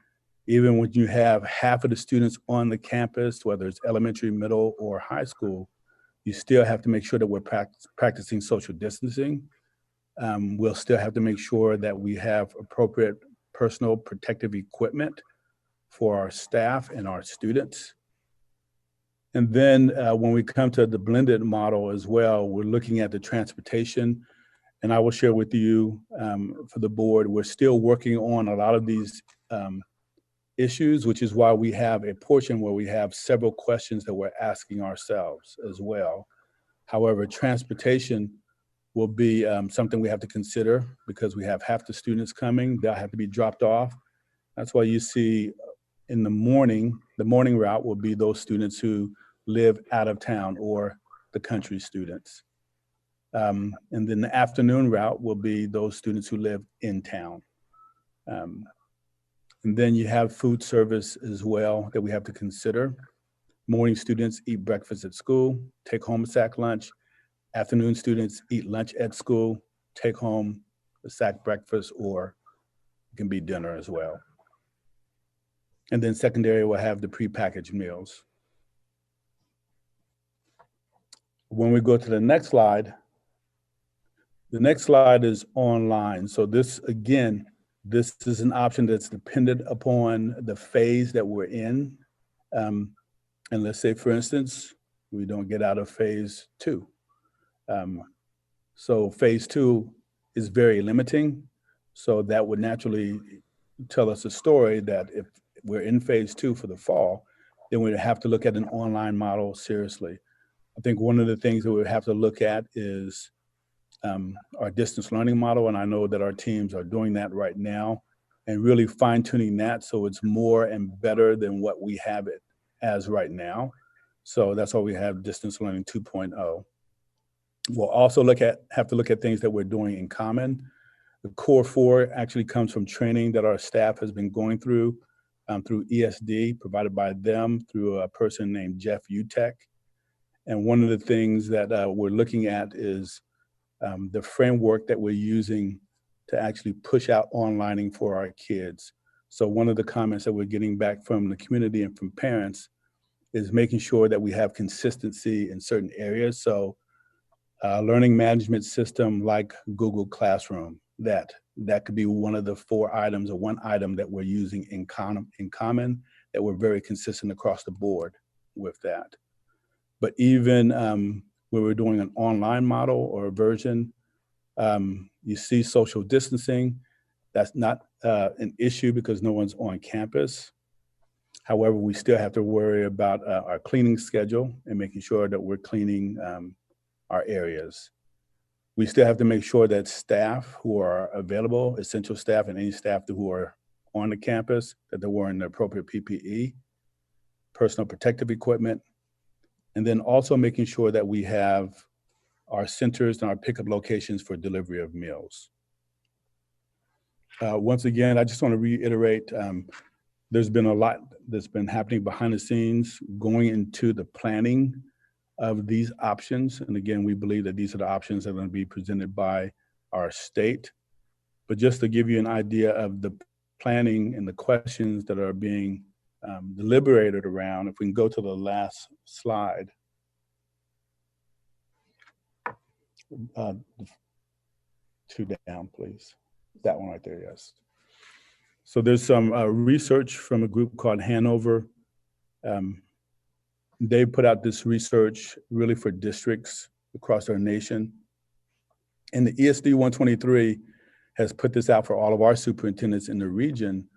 even when you have half of the students on the campus, whether it's elementary, middle, or high school, you still have to make sure that we're practicing social distancing. We'll still have to make sure that we have appropriate personal protective equipment for our staff and our students. And then when we come to the blended model as well, we're looking at the transportation. And I will share with you for the board, we're still working on a lot of these issues, which is why we have a portion where we have several questions that we're asking ourselves as well. However, transportation will be something we have to consider, because we have half the students coming, they'll have to be dropped off. That's why you see in the morning route will be those students who live out of town or the country students. And then the afternoon route will be those students who live in town. And then you have food service as well that we have to consider. Morning students eat breakfast at school, take home a sack lunch. Afternoon students eat lunch at school, take home a sack breakfast, or it can be dinner as well. And then secondary will have the prepackaged meals. When we go to the next slide is online. So this, again, this is an option that's dependent upon the phase that we're in. And let's say, for instance, we don't get out of phase 2. So phase 2 is very limiting. So that would naturally tell us a story that if we're in phase 2 for the fall, then we'd have to look at an online model seriously. I think one of the things that we have to look at is our distance learning model. And I know that our teams are doing that right now and really fine tuning that so it's more and better than what we have it as right now. So that's why we have distance learning 2.0. We'll also have to look at things that we're doing in common. The core 4 actually comes from training that our staff has been going through ESD, provided by them through a person named Jeff Utek. And one of the things that we're looking at is the framework that we're using to actually push out onlining for our kids. So one of the comments that we're getting back from the community and from parents is making sure that we have consistency in certain areas. So learning management system like Google Classroom, that could be one of the 4 items or one item that we're using in common, that we're very consistent across the board with that. But even when we're doing an online model or a version, you see social distancing. That's not an issue because no one's on campus. However, we still have to worry about our cleaning schedule and making sure that we're cleaning our areas. We still have to make sure that staff who are available, essential staff and any staff who are on the campus, that they're wearing the appropriate PPE, personal protective equipment, and then also making sure that we have our centers and our pickup locations for delivery of meals. Once again, I just want to reiterate, there's been a lot that's been happening behind the scenes going into the planning of these options. And again, we believe that these are the options that are going to be presented by our state. But just to give you an idea of the planning and the questions that are being deliberated around, if we can go to the last slide. 2 down, please. That one right there, yes. So there's some research from a group called Hanover. They put out this research really for districts across our nation. And the ESD 123 has put this out for all of our superintendents in the region.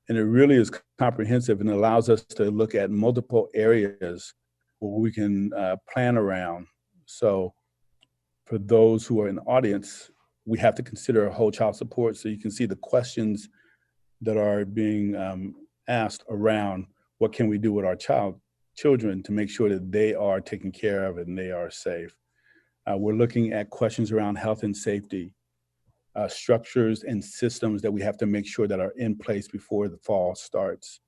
And it really is comprehensive and allows us to look at multiple areas where we can plan around. So for those who are in the audience, we have to consider whole child support. So you can see the questions that are being asked around what can we do with our children to make sure that they are taken care of and they are safe. We're looking at questions around health and safety, structures and systems that we have to make sure that are in place before the fall starts.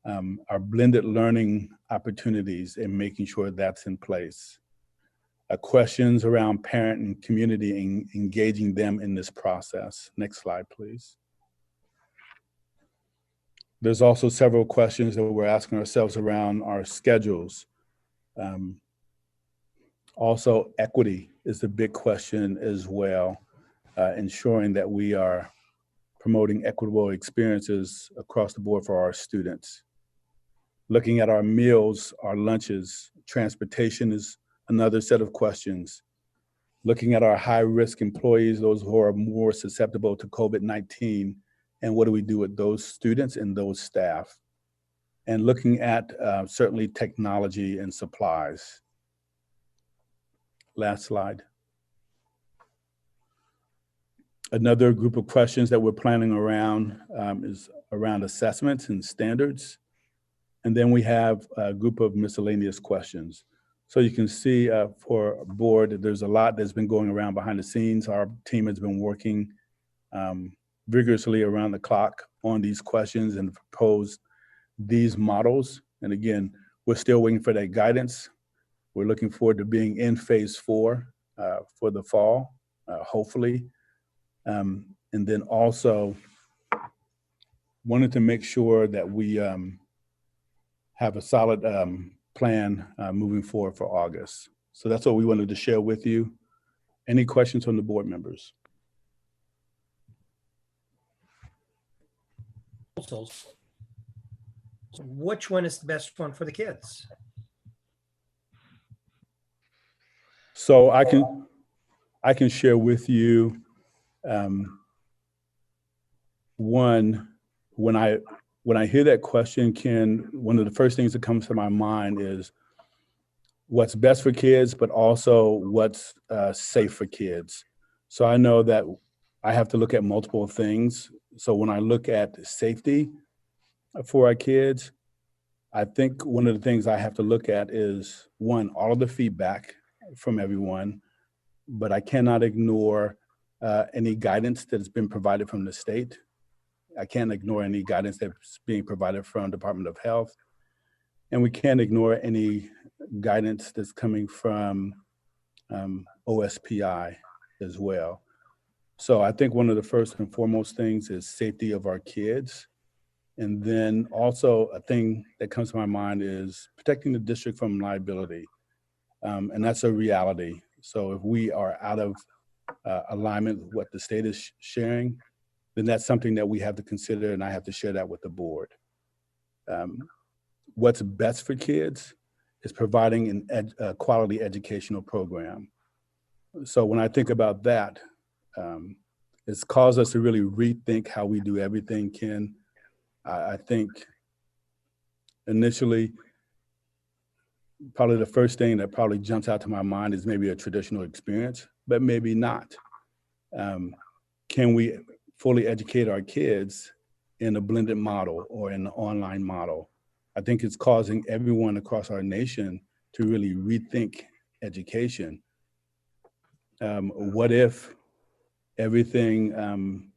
Our blended learning opportunities and making sure that's in place. Questions around parent and community and engaging them in this process. Next slide, please. There's also several questions that we're asking ourselves around our schedules. Also, equity is a big question as well, ensuring that we are promoting equitable experiences across the board for our students. Looking at our meals, our lunches, transportation is another set of questions. Looking at our high-risk employees, those who are more susceptible to COVID-19, and what do we do with those students and those staff? And looking at certainly technology and supplies. Last slide. Another group of questions that we're planning around is around assessments and standards. And then we have a group of miscellaneous questions. So you can see for a board, there's a lot that's been going around behind the scenes. Our team has been working vigorously around the clock on these questions and proposed these models. And again, we're still waiting for that guidance. We're looking forward to being in phase 4 for the fall, hopefully. And then also wanted to make sure that we have a solid plan moving forward for August. So that's what we wanted to share with you. Any questions from the board members? Which one is the best one for the kids? So I can share with you one, when I hear that question, Ken, one of the first things that comes to my mind is what's best for kids, but also what's safe for kids. So I know that I have to look at multiple things. So when I look at safety for our kids, I think one of the things I have to look at is, one, all of the feedback from everyone, but I cannot ignore any guidance that has been provided from the state. I can't ignore any guidance that's being provided from Department of Health. And we can't ignore any guidance that's coming from OSPI as well. So I think one of the first and foremost things is safety of our kids. And then also a thing that comes to my mind is protecting the district from liability. And that's a reality. So if we are out of alignment with what the state is sharing, then that's something that we have to consider, and I have to share that with the board. What's best for kids is providing a quality educational program. So when I think about that, it's caused us to really rethink how we do everything, Ken. I think initially, probably the first thing that probably jumps out to my mind is maybe a traditional experience, but maybe not. Can we fully educate our kids in a blended model or in an online model? I think it's causing everyone across our nation to really rethink education. What if everything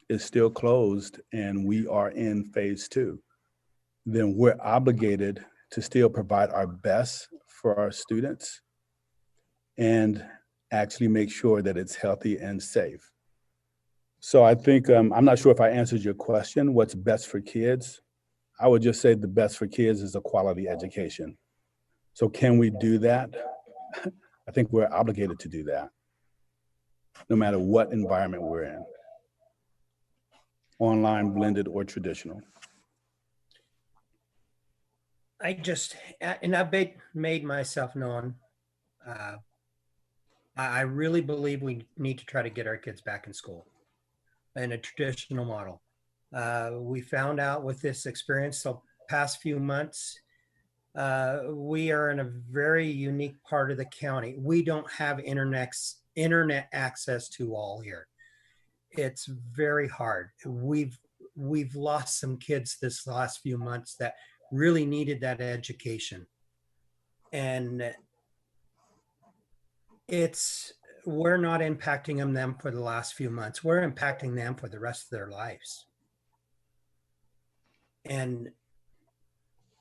is still closed and we are in phase 2? Then we're obligated to still provide our best for our students and actually make sure that it's healthy and safe. So I think, I'm not sure if I answered your question, what's best for kids? I would just say the best for kids is a quality education. So can we do that? I think we're obligated to do that, no matter what environment we're in, online, blended, or traditional. I've made myself known. I really believe we need to try to get our kids back in school in a traditional model. We found out with this experience the past few months, we are in a very unique part of the county. We don't have internet access to all here. It's very hard. We've lost some kids this last few months that really needed that education. And we're not impacting them for the last few months. We're impacting them for the rest of their lives. And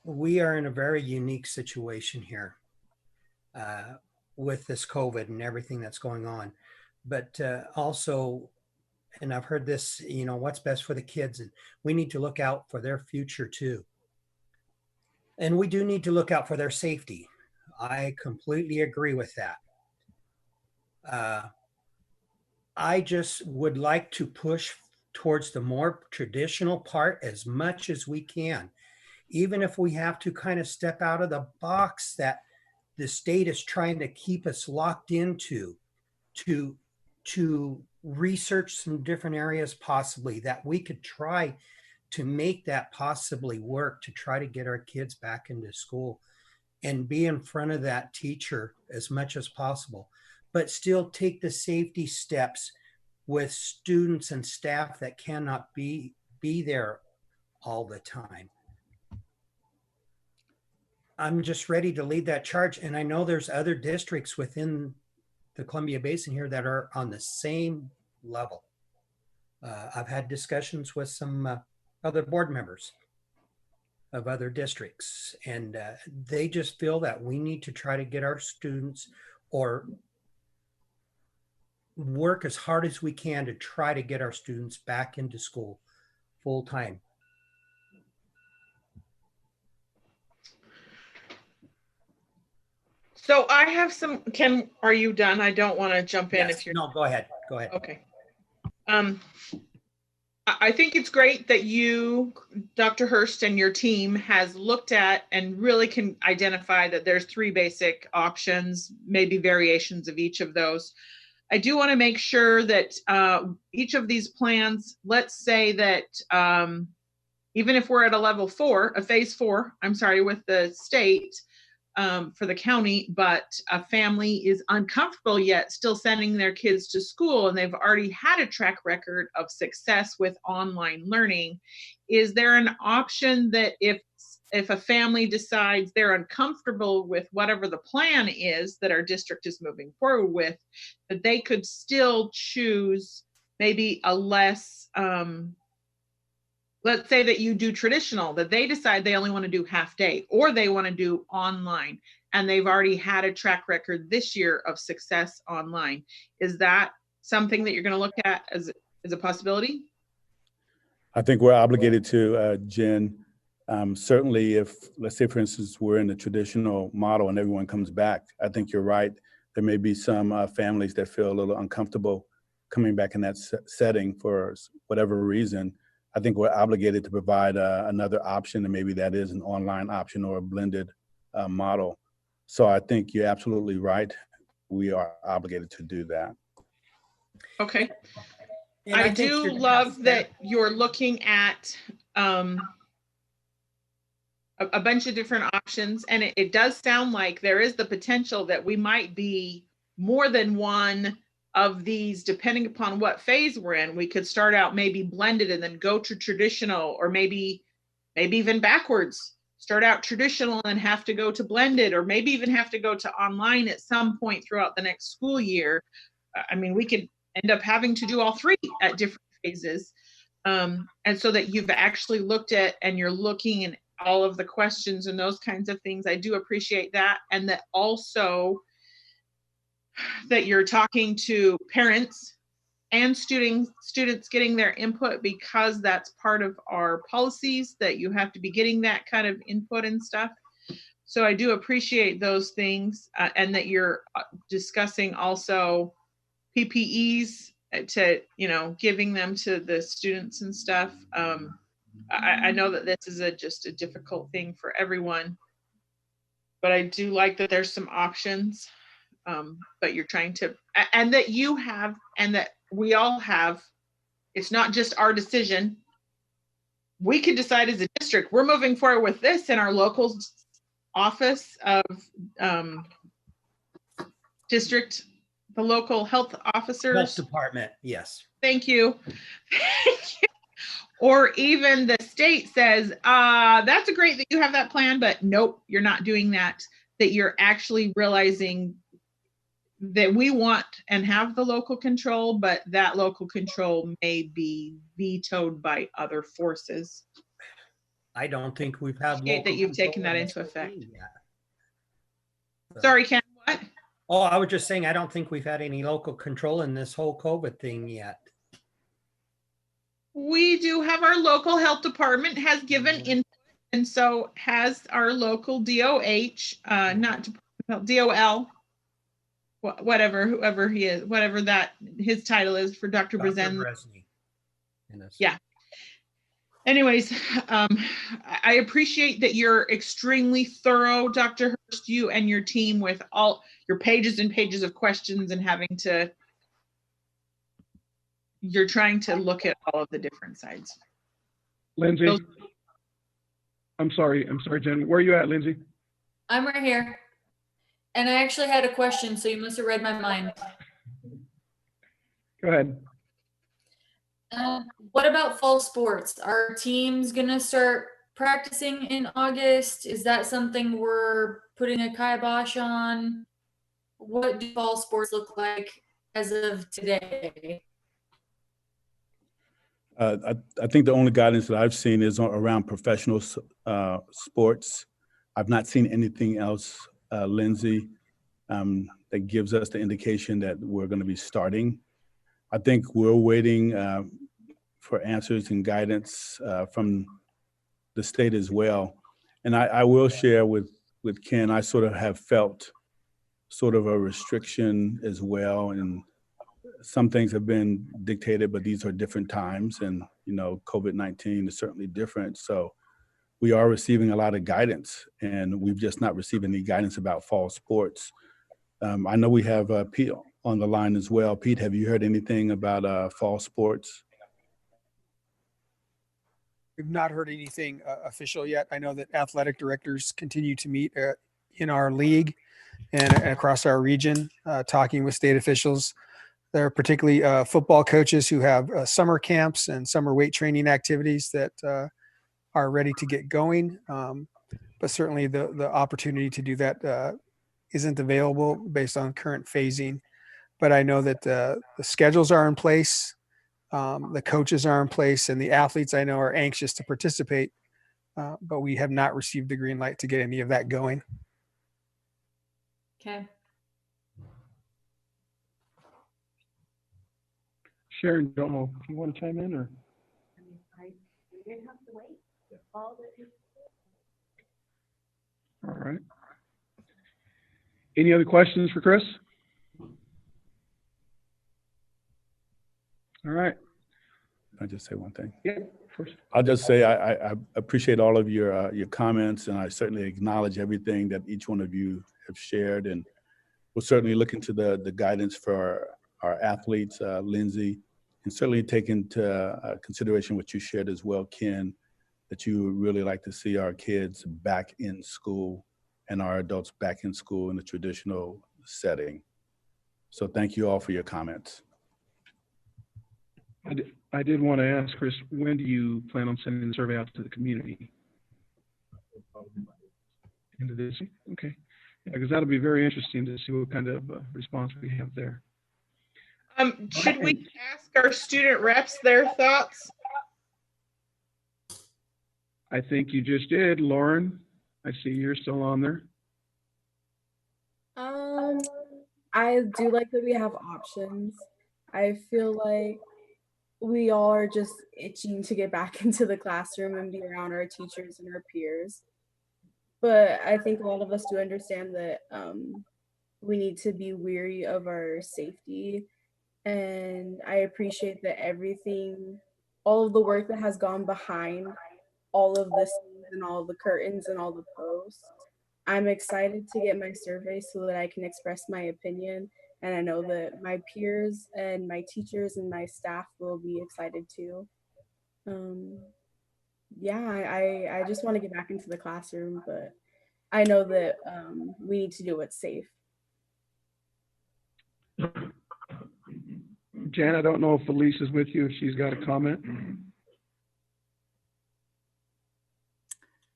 we are in a very unique situation here with this COVID and everything that's going on. But also, and I've heard this, what's best for the kids, and we need to look out for their future too. And we do need to look out for their safety. I completely agree with that. I just would like to push towards the more traditional part as much as we can, even if we have to kind of step out of the box that the state is trying to keep us locked into, to research some different areas possibly that we could try to make that possibly work, to try to get our kids back into school and be in front of that teacher as much as possible, but still take the safety steps with students and staff that cannot be there all the time. I'm just ready to lead that charge. And I know there's other districts within the Columbia Basin here that are on the same level. I've had discussions with some other board members of other districts. And they just feel that we need to try to get our students, or work as hard as we can to try to get our students back into school full time. So I have some, Ken, are you done? I don't want to jump in Yes. if you're. No, go ahead. Go ahead. Okay. I think it's great that you, Dr. Hurst, and your team has looked at and really can identify that there's 3 basic options, maybe variations of each of those. I do want to make sure that each of these plans, let's say that even if we're at a level 4, a phase 4, I'm sorry, with the state, for the county, but a family is uncomfortable yet still sending their kids to school, and they've already had a track record of success with online learning. Is there an option that if a family decides they're uncomfortable with whatever the plan is that our district is moving forward with, that they could still choose maybe a less, let's say that you do traditional, that they decide they only want to do half day, or they want to do online, and they've already had a track record this year of success online. Is that something that you're going to look at as a possibility? I think we're obligated to, Jen. Certainly if, let's say, for instance, we're in the traditional model and everyone comes back, I think you're right. There may be some families that feel a little uncomfortable coming back in that setting for whatever reason. I think we're obligated to provide another option, and maybe that is an online option or a blended model. So I think you're absolutely right. We are obligated to do that. Okay. And I think do you're- love that you're looking at a bunch of different options, and it does sound like there is the potential that we might be more than one of these, depending upon what phase we're in. We could start out maybe blended and then go to traditional, or maybe even backwards. Start out traditional and have to go to blended, or maybe even have to go to online at some point throughout the next school year. I mean, we could end up having to do all 3 at different phases. And so that you've actually looked at, and you're looking at all of the questions and those kinds of things. I do appreciate that. And that also that you're talking to parents and students getting their input, because that's part of our policies, that you have to be getting that kind of input and stuff. So I do appreciate those things, and that you're discussing also PPEs to, giving them to the students and stuff. I know that this is just a difficult thing for everyone, but I do like that there's some options. But you're trying to, and that you have, and that we all have, it's not just our decision. We could decide as a district, we're moving forward with this in our local office of district, the local health officers. Health department, yes. Thank you. Or even the state says, that's a great that you have that plan, but nope, you're not doing that. That you're actually realizing that we want and have the local control, but that local control may be vetoed by other forces. I don't think we've had That you've taken that control into effect. yet. So- Sorry, Ken, what? Oh, I was just saying, I don't think we've had any local control in this whole COVID thing yet. We do have our local health department has given input, and so has our local DOH, not DOL, whatever, whoever he is, whatever that his title is for Dr. Brezen. Yeah. Anyways, I appreciate that you're extremely thorough, Dr. Hurst, you and your team, with all your pages and pages of questions, and you're trying to look at all of the different sides. Lindsay? I'm sorry, Jen. Where are you at, Lindsay? I'm right here. And I actually had a question, so you must have read my mind. Go ahead. What about fall sports? Are teams gonna start practicing in August? Is that something we're putting a kibosh on? What do fall sports look like as of today? I think the only guidance that I've seen is around professional sports. I've not seen anything else, Lindsay, that gives us the indication that we're going to be starting. I think we're waiting for answers and guidance from the state as well. And I will share with Ken, I sort of have felt sort of a restriction as well. And some things have been dictated, but these are different times. And, you know, COVID-19 is certainly different. So we are receiving a lot of guidance, and we've just not received any guidance about fall sports. I know we have Pete on the line as well. Pete, have you heard anything about fall sports? We've not heard anything official yet. I know that athletic directors continue to meet in our league and across our region, talking with state officials. There are particularly football coaches who have summer camps and summer weight training activities that are ready to get going. But certainly the opportunity to do that isn't available based on current phasing. But I know that the schedules are in place. The coaches are in place, and the athletes I know are anxious to participate, but we have not received the green light to get any of that going. Okay. Sharon, don't know if you want to chime in or? All right. Any other questions for Chris? All right. Can I just say one thing? Yeah, of course. I'll just say I appreciate all of your comments, and I certainly acknowledge everything that each one of you have shared. And we'll certainly look into the guidance for our athletes, Lindsay, and certainly take into consideration what you shared as well, Ken, that you would really like to see our kids back in school and our adults back in school in the traditional setting. So thank you all for your comments. I did want to ask, Chris, when do you plan on sending the survey out to the community? Into this? Okay. Yeah, because that'll be very interesting to see what kind of response we have there. Should we ask our student reps their thoughts? I think you just did, Lauren. I see you're still on there. I do like that we have options. I feel like we all are just itching to get back into the classroom and be around our teachers and our peers. But I think a lot of us do understand that we need to be wary of our safety. And I appreciate that everything, all of the work that has gone behind all of this and all the curtains and all the posts. I'm excited to get my survey so that I can express my opinion. And I know that my peers and my teachers and my staff will be excited too. Yeah, I just want to get back into the classroom, but I know that we need to do what's safe. Jan, I don't know if Elise is with you, if she's got a comment.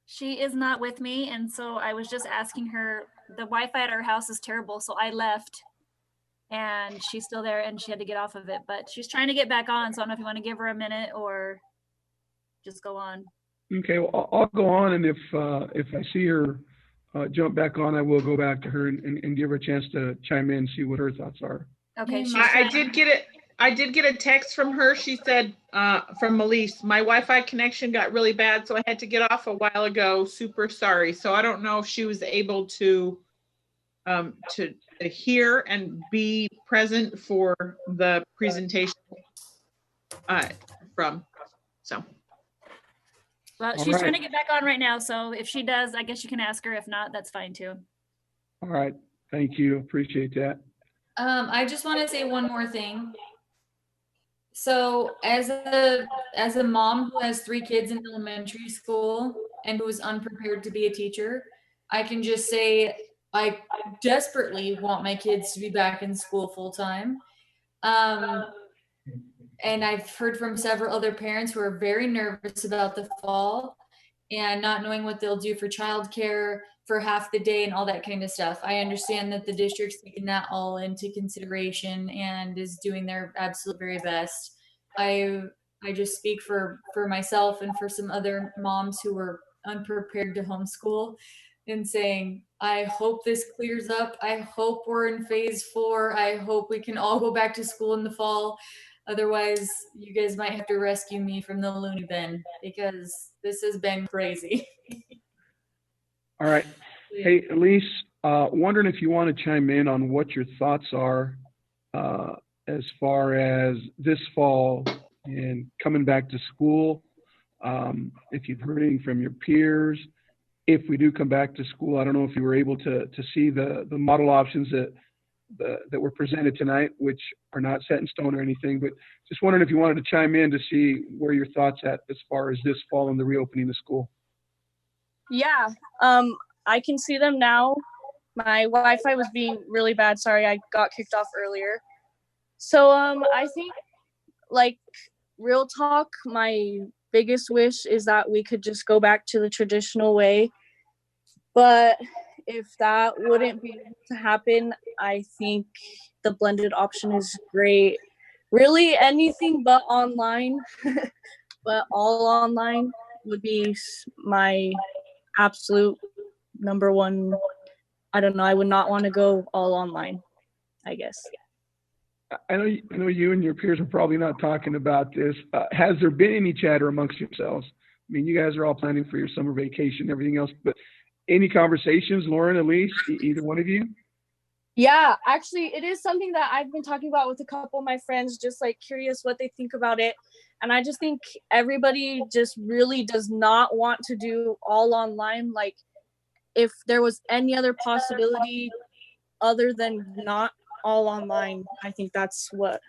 She is not with me, and so I was just asking her, the Wi-Fi at our house is terrible, so I left, and she's still there, and she had to get off of it, but she's trying to get back on, so I don't know if you want to give her a minute or just go on. Okay, well, I'll go on, and if I see her jump back on, I will go back to her and give her a chance to chime in and see what her thoughts are. Okay. I did get it. I did get a text from her. She said, from Elise, my Wi-Fi connection got really bad, so I had to get off a while ago. Super sorry. So I don't know if she was able to hear and be present for the presentation so. Well, she's trying to get back on right now, so if she does, I guess you can ask her. If not, that's fine too. All right, thank you, appreciate that. I just want to say one more thing. So as a mom who has 3 kids in elementary school and who is unprepared to be a teacher, I can just say I desperately want my kids to be back in school full time. And I've heard from several other parents who are very nervous about the fall and not knowing what they'll do for childcare for half the day and all that kind of stuff. I understand that the district's taking that all into consideration and is doing their absolute very best. I I just speak for myself and for some other moms who were unprepared to homeschool, and saying, I hope this clears up. I hope we're in phase 4. I hope we can all go back to school in the fall. Otherwise, you guys might have to rescue me from the loony bin, because this has been crazy. All right. Hey, Elise, wondering if you want to chime in on what your thoughts are as far as this fall and coming back to school. If you've heard anything from your peers, if we do come back to school, I don't know if you were able to see the model options that were presented tonight, which are not set in stone or anything, but just wondering if you wanted to chime in to see where your thoughts at as far as this fall and the reopening of school. Yeah, I can see them now. My Wi-Fi was being really bad. Sorry, I got kicked off earlier. So I think, like, real talk, my biggest wish is that we could just go back to the traditional way. But if that wouldn't be able to happen, I think the blended option is great. Really, anything but online, but all online would be my absolute number one. I don't know. I would not want to go all online, I guess. I know you and your peers are probably not talking about this. Has there been any chatter amongst yourselves? I mean, you guys are all planning for your summer vacation and everything else, but any conversations, Lauren, Elise, either one of you? Yeah, actually, it is something that I've been talking about with a couple of my friends, just like curious what they think about it. And I just think everybody just really does not want to do all online. Like, if there was any other possibility other than not all online, I think that's what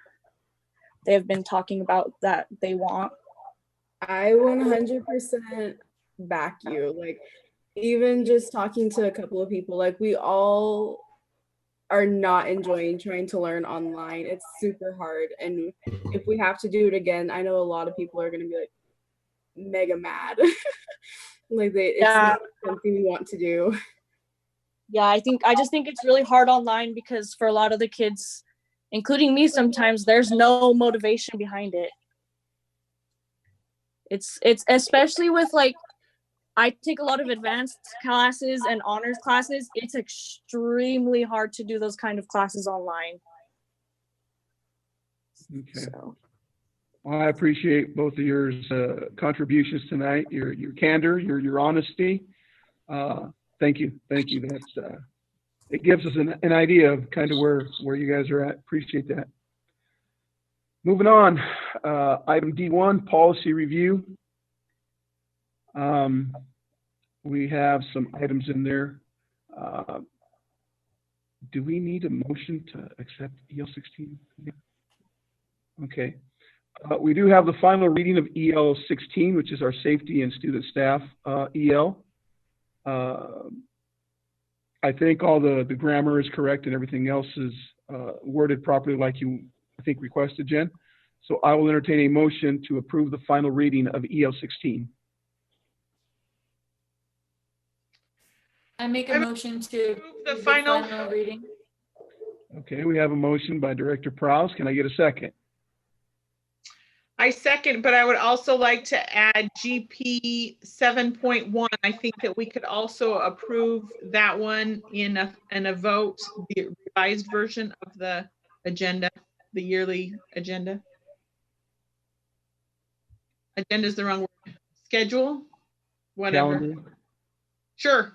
they've been talking about that they want. I 100% back you. Like, even just talking to a couple of people, like, we all are not enjoying trying to learn online. It's super hard. And if we have to do it again, I know a lot of people are going to be like mega mad. Like, it's not something we want to do. Yeah, I just think it's really hard online because for a lot of the kids, including me sometimes, there's no motivation behind it. It's especially with, like, I take a lot of advanced classes and honors classes. It's extremely hard to do those kind of classes online. Okay. Well, I appreciate both of your contributions tonight, your candor, your honesty. Thank you. That's it gives us an idea of kind of where you guys are at. Appreciate that. Moving on, item D1, policy review. We have some items in there. Do we need a motion to accept EL16? Okay. We do have the final reading of EL16, which is our safety and student staff EL. I think all the grammar is correct and everything else is worded properly like you, I think, requested, Jen. So I will entertain a motion to approve the final reading of EL16. I make a motion to approve the approve final reading. Okay, we have a motion by Director Prowse. Can I get a second? I second, but I would also like to add GP 7.1. I think that we could also approve that one in a vote, the revised version of the agenda, the yearly agenda. Agenda is the wrong word. Schedule, whatever. Calendar. Sure.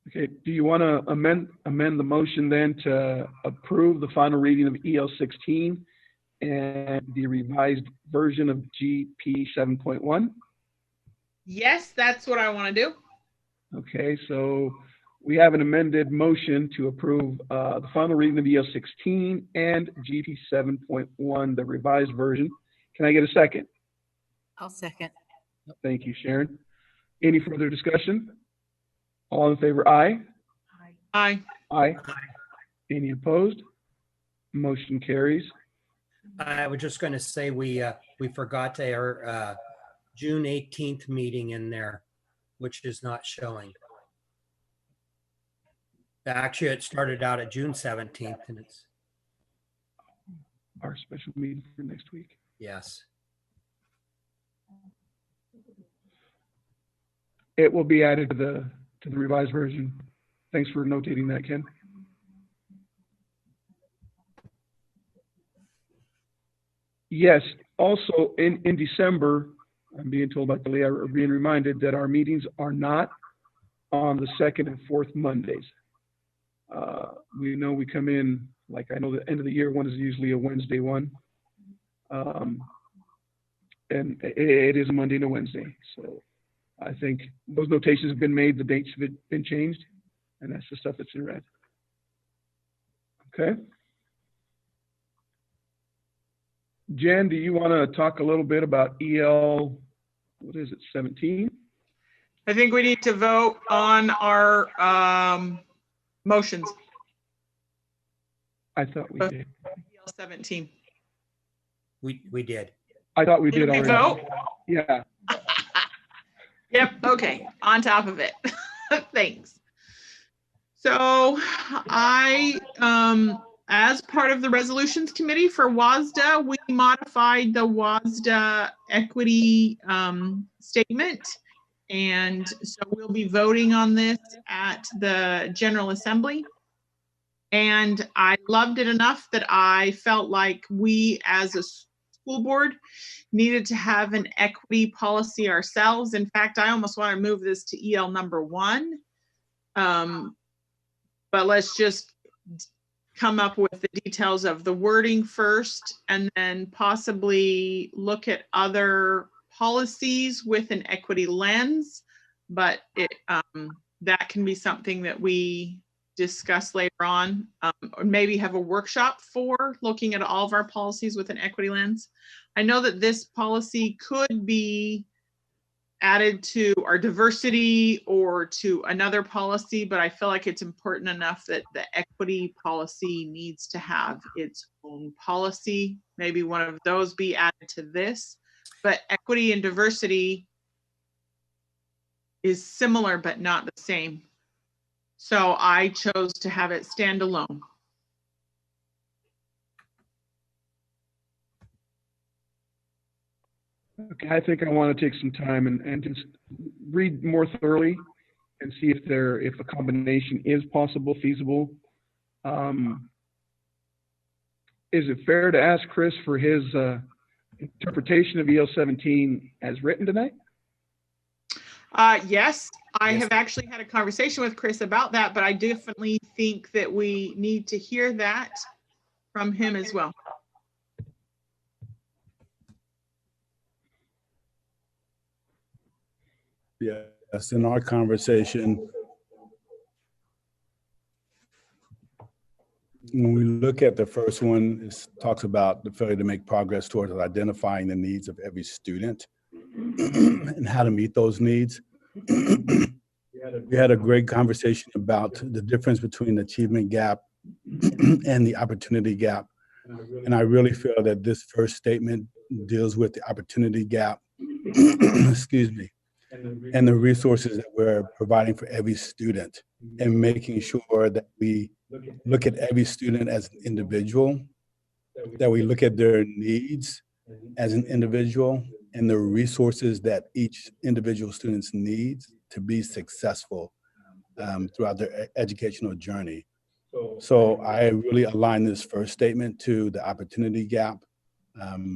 Okay, do you want to amend the motion then to approve the final reading of EL16 and the revised version of GP 7.1? Yes, that's what I want to do. Okay, so we have an amended motion to approve the final reading of EL16 and GP 7.1, the revised version. Can I get a second? I'll second. Thank you, Sharon. Any further discussion? All in favor, aye? Aye. Aye. Any opposed? Motion carries. I was just going to say we forgot our June 18th meeting in there, which is not showing. Actually, it started out at June 17th, and it's our special meeting for next week. Yes. It will be added to the revised version. Thanks for notating that, Ken. Yes, also in December, I'm being told by Talia, or being reminded that our meetings are not on the second and fourth Mondays. We know we come in, like I know the end of the year one is usually a Wednesday one. And it is a Monday and a Wednesday. So I think those notations have been made, the dates have been changed, and that's the stuff that's in red. Okay. Jen, do you want to talk a little bit about EL, what is it, 17? I think we need to vote on our motions. I thought we did. EL 17. We did. I thought we did we already. vote? Yeah. Yep, okay, on top of it. Thanks. So I, as part of the resolutions committee for WASDA, we modified the WASDA equity statement. And so we'll be voting on this at the General Assembly. And I loved it enough that I felt like we as a school board needed to have an equity policy ourselves. In fact, I almost want to move this to EL number 1. But let's just come up with the details of the wording first, and then possibly look at other policies with an equity lens. But that can be something that we discuss later on, or maybe have a workshop for looking at all of our policies with an equity lens. I know that this policy could be added to our diversity or to another policy, but I feel like it's important enough that the equity policy needs to have its own policy. Maybe one of those be added to this, but equity and diversity is similar but not the same. So I chose to have it stand alone. Okay, I think I want to take some time and just read more thoroughly and see if a combination is possible, feasible. Is it fair to ask Chris for his interpretation of EL 17 as written tonight? Yes, I have actually had a conversation with Chris about that, but I definitely think that we need to hear that from him as well. Yes, in our conversation, when we look at the first one, it talks about the failure to make progress towards identifying the needs of every student and how to meet those needs. We had a great conversation about the difference between the achievement gap and the opportunity gap. And I really feel that this first statement deals with the opportunity gap, excuse me, and the resources that we're providing for every student, and making sure that we look at every student as an individual, that we look at their needs as an individual, and the resources that each individual student's needs to be successful throughout their educational journey. So I really align this first statement to the opportunity gap,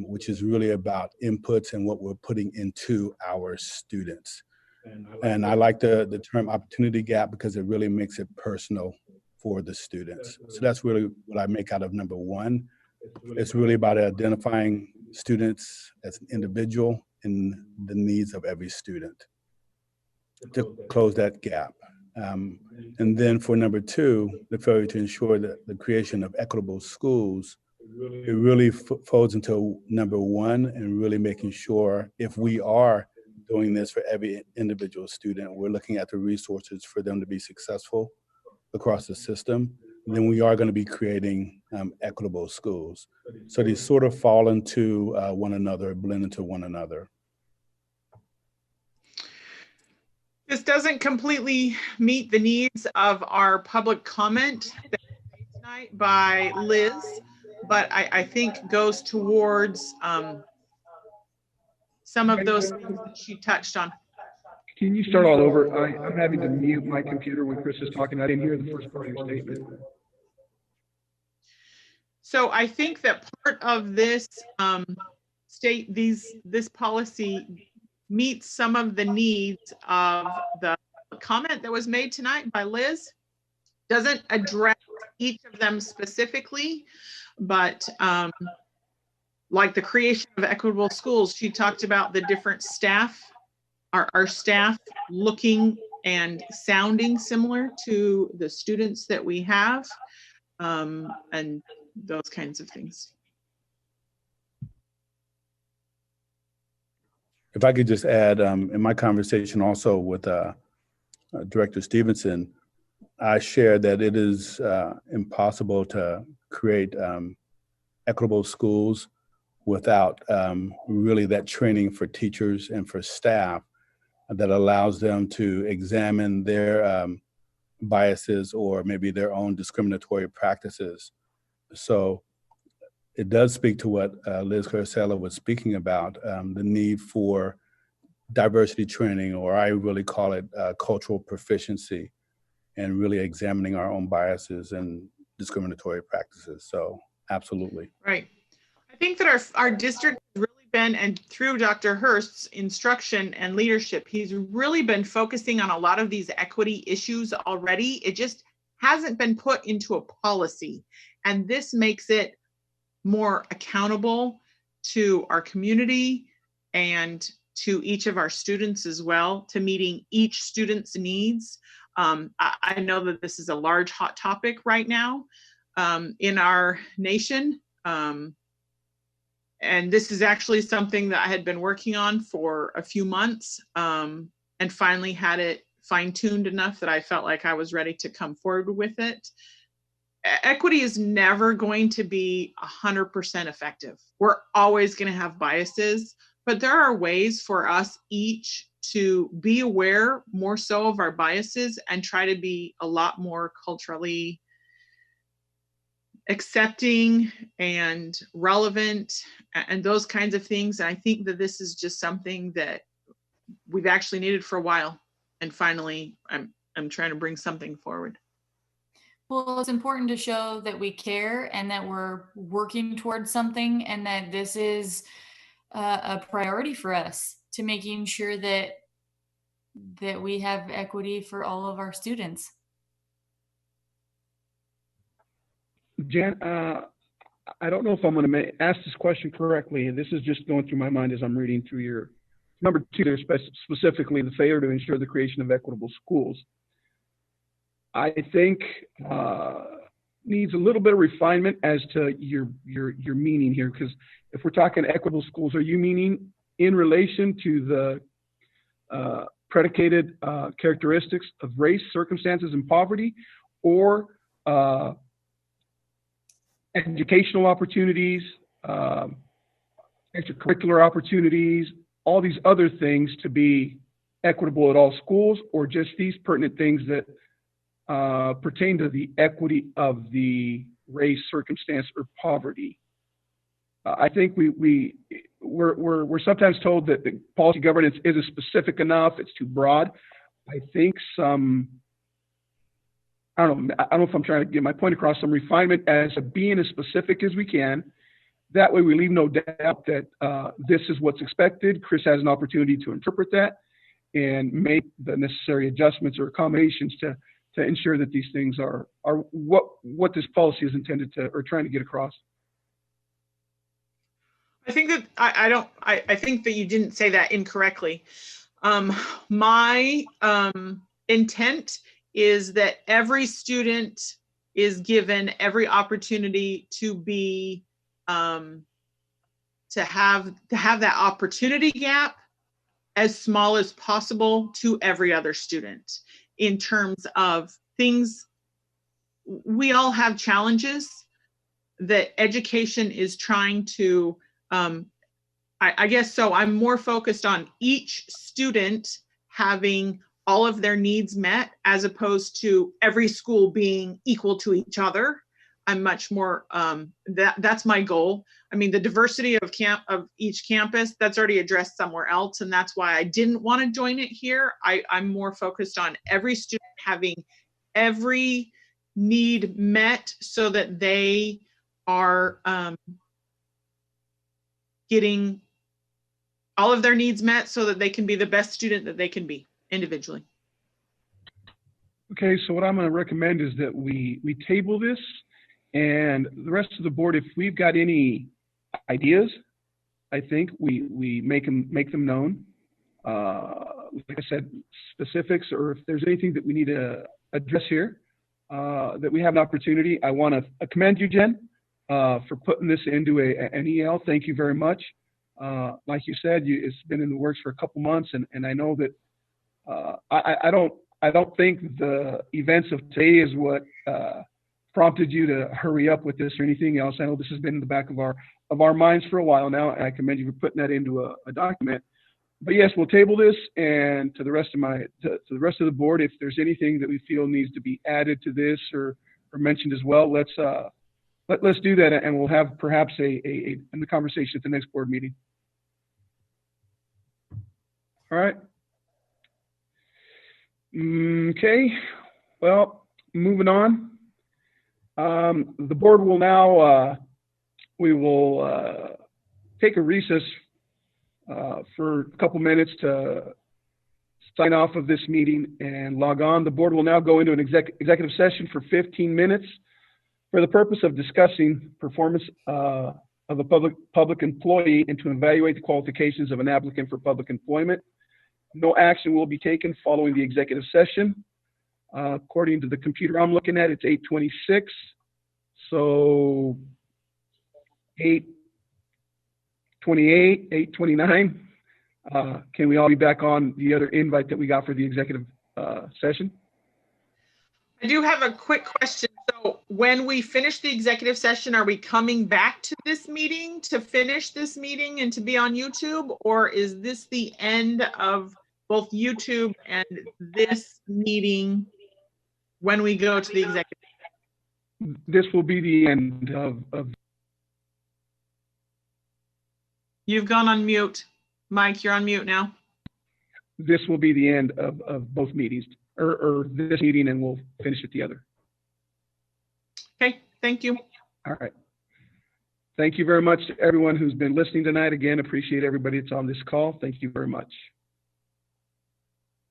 which is really about inputs and what we're putting into our students. And I like the term opportunity gap because it really makes it personal for the students. So that's really what I make out of number 1. It's really about identifying students as an individual and the needs of every student to close that gap. And then for number 2, the failure to ensure that the creation of equitable schools, it really folds into number 1, and really making sure if we are doing this for every individual student, we're looking at the resources for them to be successful across the system, then we are going to be creating equitable schools. So these sort of fall into one another, blend into one another. This doesn't completely meet the needs of our public comment that was made tonight by Liz, but I think goes towards some of those things that she touched on. Can you start all over? I'm having to mute my computer when Chris is talking. I didn't hear the first part of your statement. So I think that part of this this policy meets some of the needs of the comment that was made tonight by Liz. Doesn't address each of them specifically, but like the creation of equitable schools, she talked about the different staff, our staff looking and sounding similar to the students that we have, and those kinds of things. If I could just add, in my conversation also with Director Stevenson, I shared that it is impossible to create equitable schools without really that training for teachers and for staff that allows them to examine their biases or maybe their own discriminatory practices. So it does speak to what Liz Kara Saleh was speaking about, the need for diversity training, or I really call it cultural proficiency, and really examining our own biases and discriminatory practices. So absolutely. Right. I think that our district has really been, and through Dr. Hurst's instruction and leadership, he's really been focusing on a lot of these equity issues already. It just hasn't been put into a policy. And this makes it more accountable to our community and to each of our students as well, to meeting each student's needs. I know that this is a large hot topic right now in our nation. And this is actually something that I had been working on for a few months, and finally had it fine-tuned enough that I felt like I was ready to come forward with it. Equity is never going to be 100% effective. We're always going to have biases, but there are ways for us each to be aware more so of our biases and try to be a lot more culturally accepting and relevant and those kinds of things. And I think that this is just something that we've actually needed for a while. And finally, I'm trying to bring something forward. Well, it's important to show that we care and that we're working towards something, and that this is a priority for us, to making sure that we have equity for all of our students. Jan, I don't know if I'm going to ask this question correctly, and this is just going through my mind as I'm reading through your number 2 there, specifically the failure to ensure the creation of equitable schools. I think needs a little bit of refinement as to your meaning here, because if we're talking equitable schools, are you meaning in relation to the predicated characteristics of race, circumstances, and poverty, or educational opportunities, extracurricular opportunities, all these other things to be equitable at all schools, or just these pertinent things that pertain to the equity of the race, circumstance, or poverty? I think we're sometimes told that the policy governance isn't specific enough, it's too broad. I think I don't know if I'm trying to get my point across, some refinement as to being as specific as we can. That way we leave no doubt that this is what's expected. Chris has an opportunity to interpret that and make the necessary adjustments or accommodations to ensure that these things are what this policy is intended to, or trying to get across. I think that I think that you didn't say that incorrectly. My intent is that every student is given every opportunity to be to have that opportunity gap as small as possible to every other student. In terms of things, we all have challenges that education is trying to, I guess so I'm more focused on each student having all of their needs met, as opposed to every school being equal to each other. I'm much more, that's my goal. I mean, the diversity of each campus, that's already addressed somewhere else. And that's why I didn't want to join it here. I'm more focused on every student having every need met so that they are getting all of their needs met so that they can be the best student that they can be individually. Okay, so what I'm going to recommend is that we table this, and the rest of the board, if we've got any ideas, I think we make them known. Like I said, specifics, or if there's anything that we need to address here, that we have an opportunity. I want to commend you, Jen, for putting this into an EL. Thank you very much. Like you said, it's been in the works for a couple months, and I know that I don't think the events of today is what prompted you to hurry up with this or anything else. I know this has been in the back of our minds for a while now, and I commend you for putting that into a document. But yes, we'll table this, and to the rest of the board, if there's anything that we feel needs to be added to this or mentioned as well, let's do that, and we'll have perhaps a conversation at the next board meeting. All right. Okay. Well, moving on. The board will now we will take a recess for a couple minutes to sign off of this meeting and log on. The board will now go into an executive session for 15 minutes for the purpose of discussing performance of a public employee and to evaluate the qualifications of an applicant for public employment. No action will be taken following the executive session. According to the computer I'm looking at, it's 8:26. So 8:28, 8:29. Can we all be back on the other invite that we got for the executive session? I do have a quick question. So when we finish the executive session, are we coming back to this meeting to finish this meeting and to be on YouTube? Or is this the end of both YouTube and this meeting when we go to the executive? This will be the end of. You've gone on mute. Mike, you're on mute now. This will be the end of both meetings, or this meeting, and we'll finish at the other. Okay, thank you. All right. Thank you very much to everyone who's been listening tonight. Again, appreciate everybody that's on this call. Thank you very much.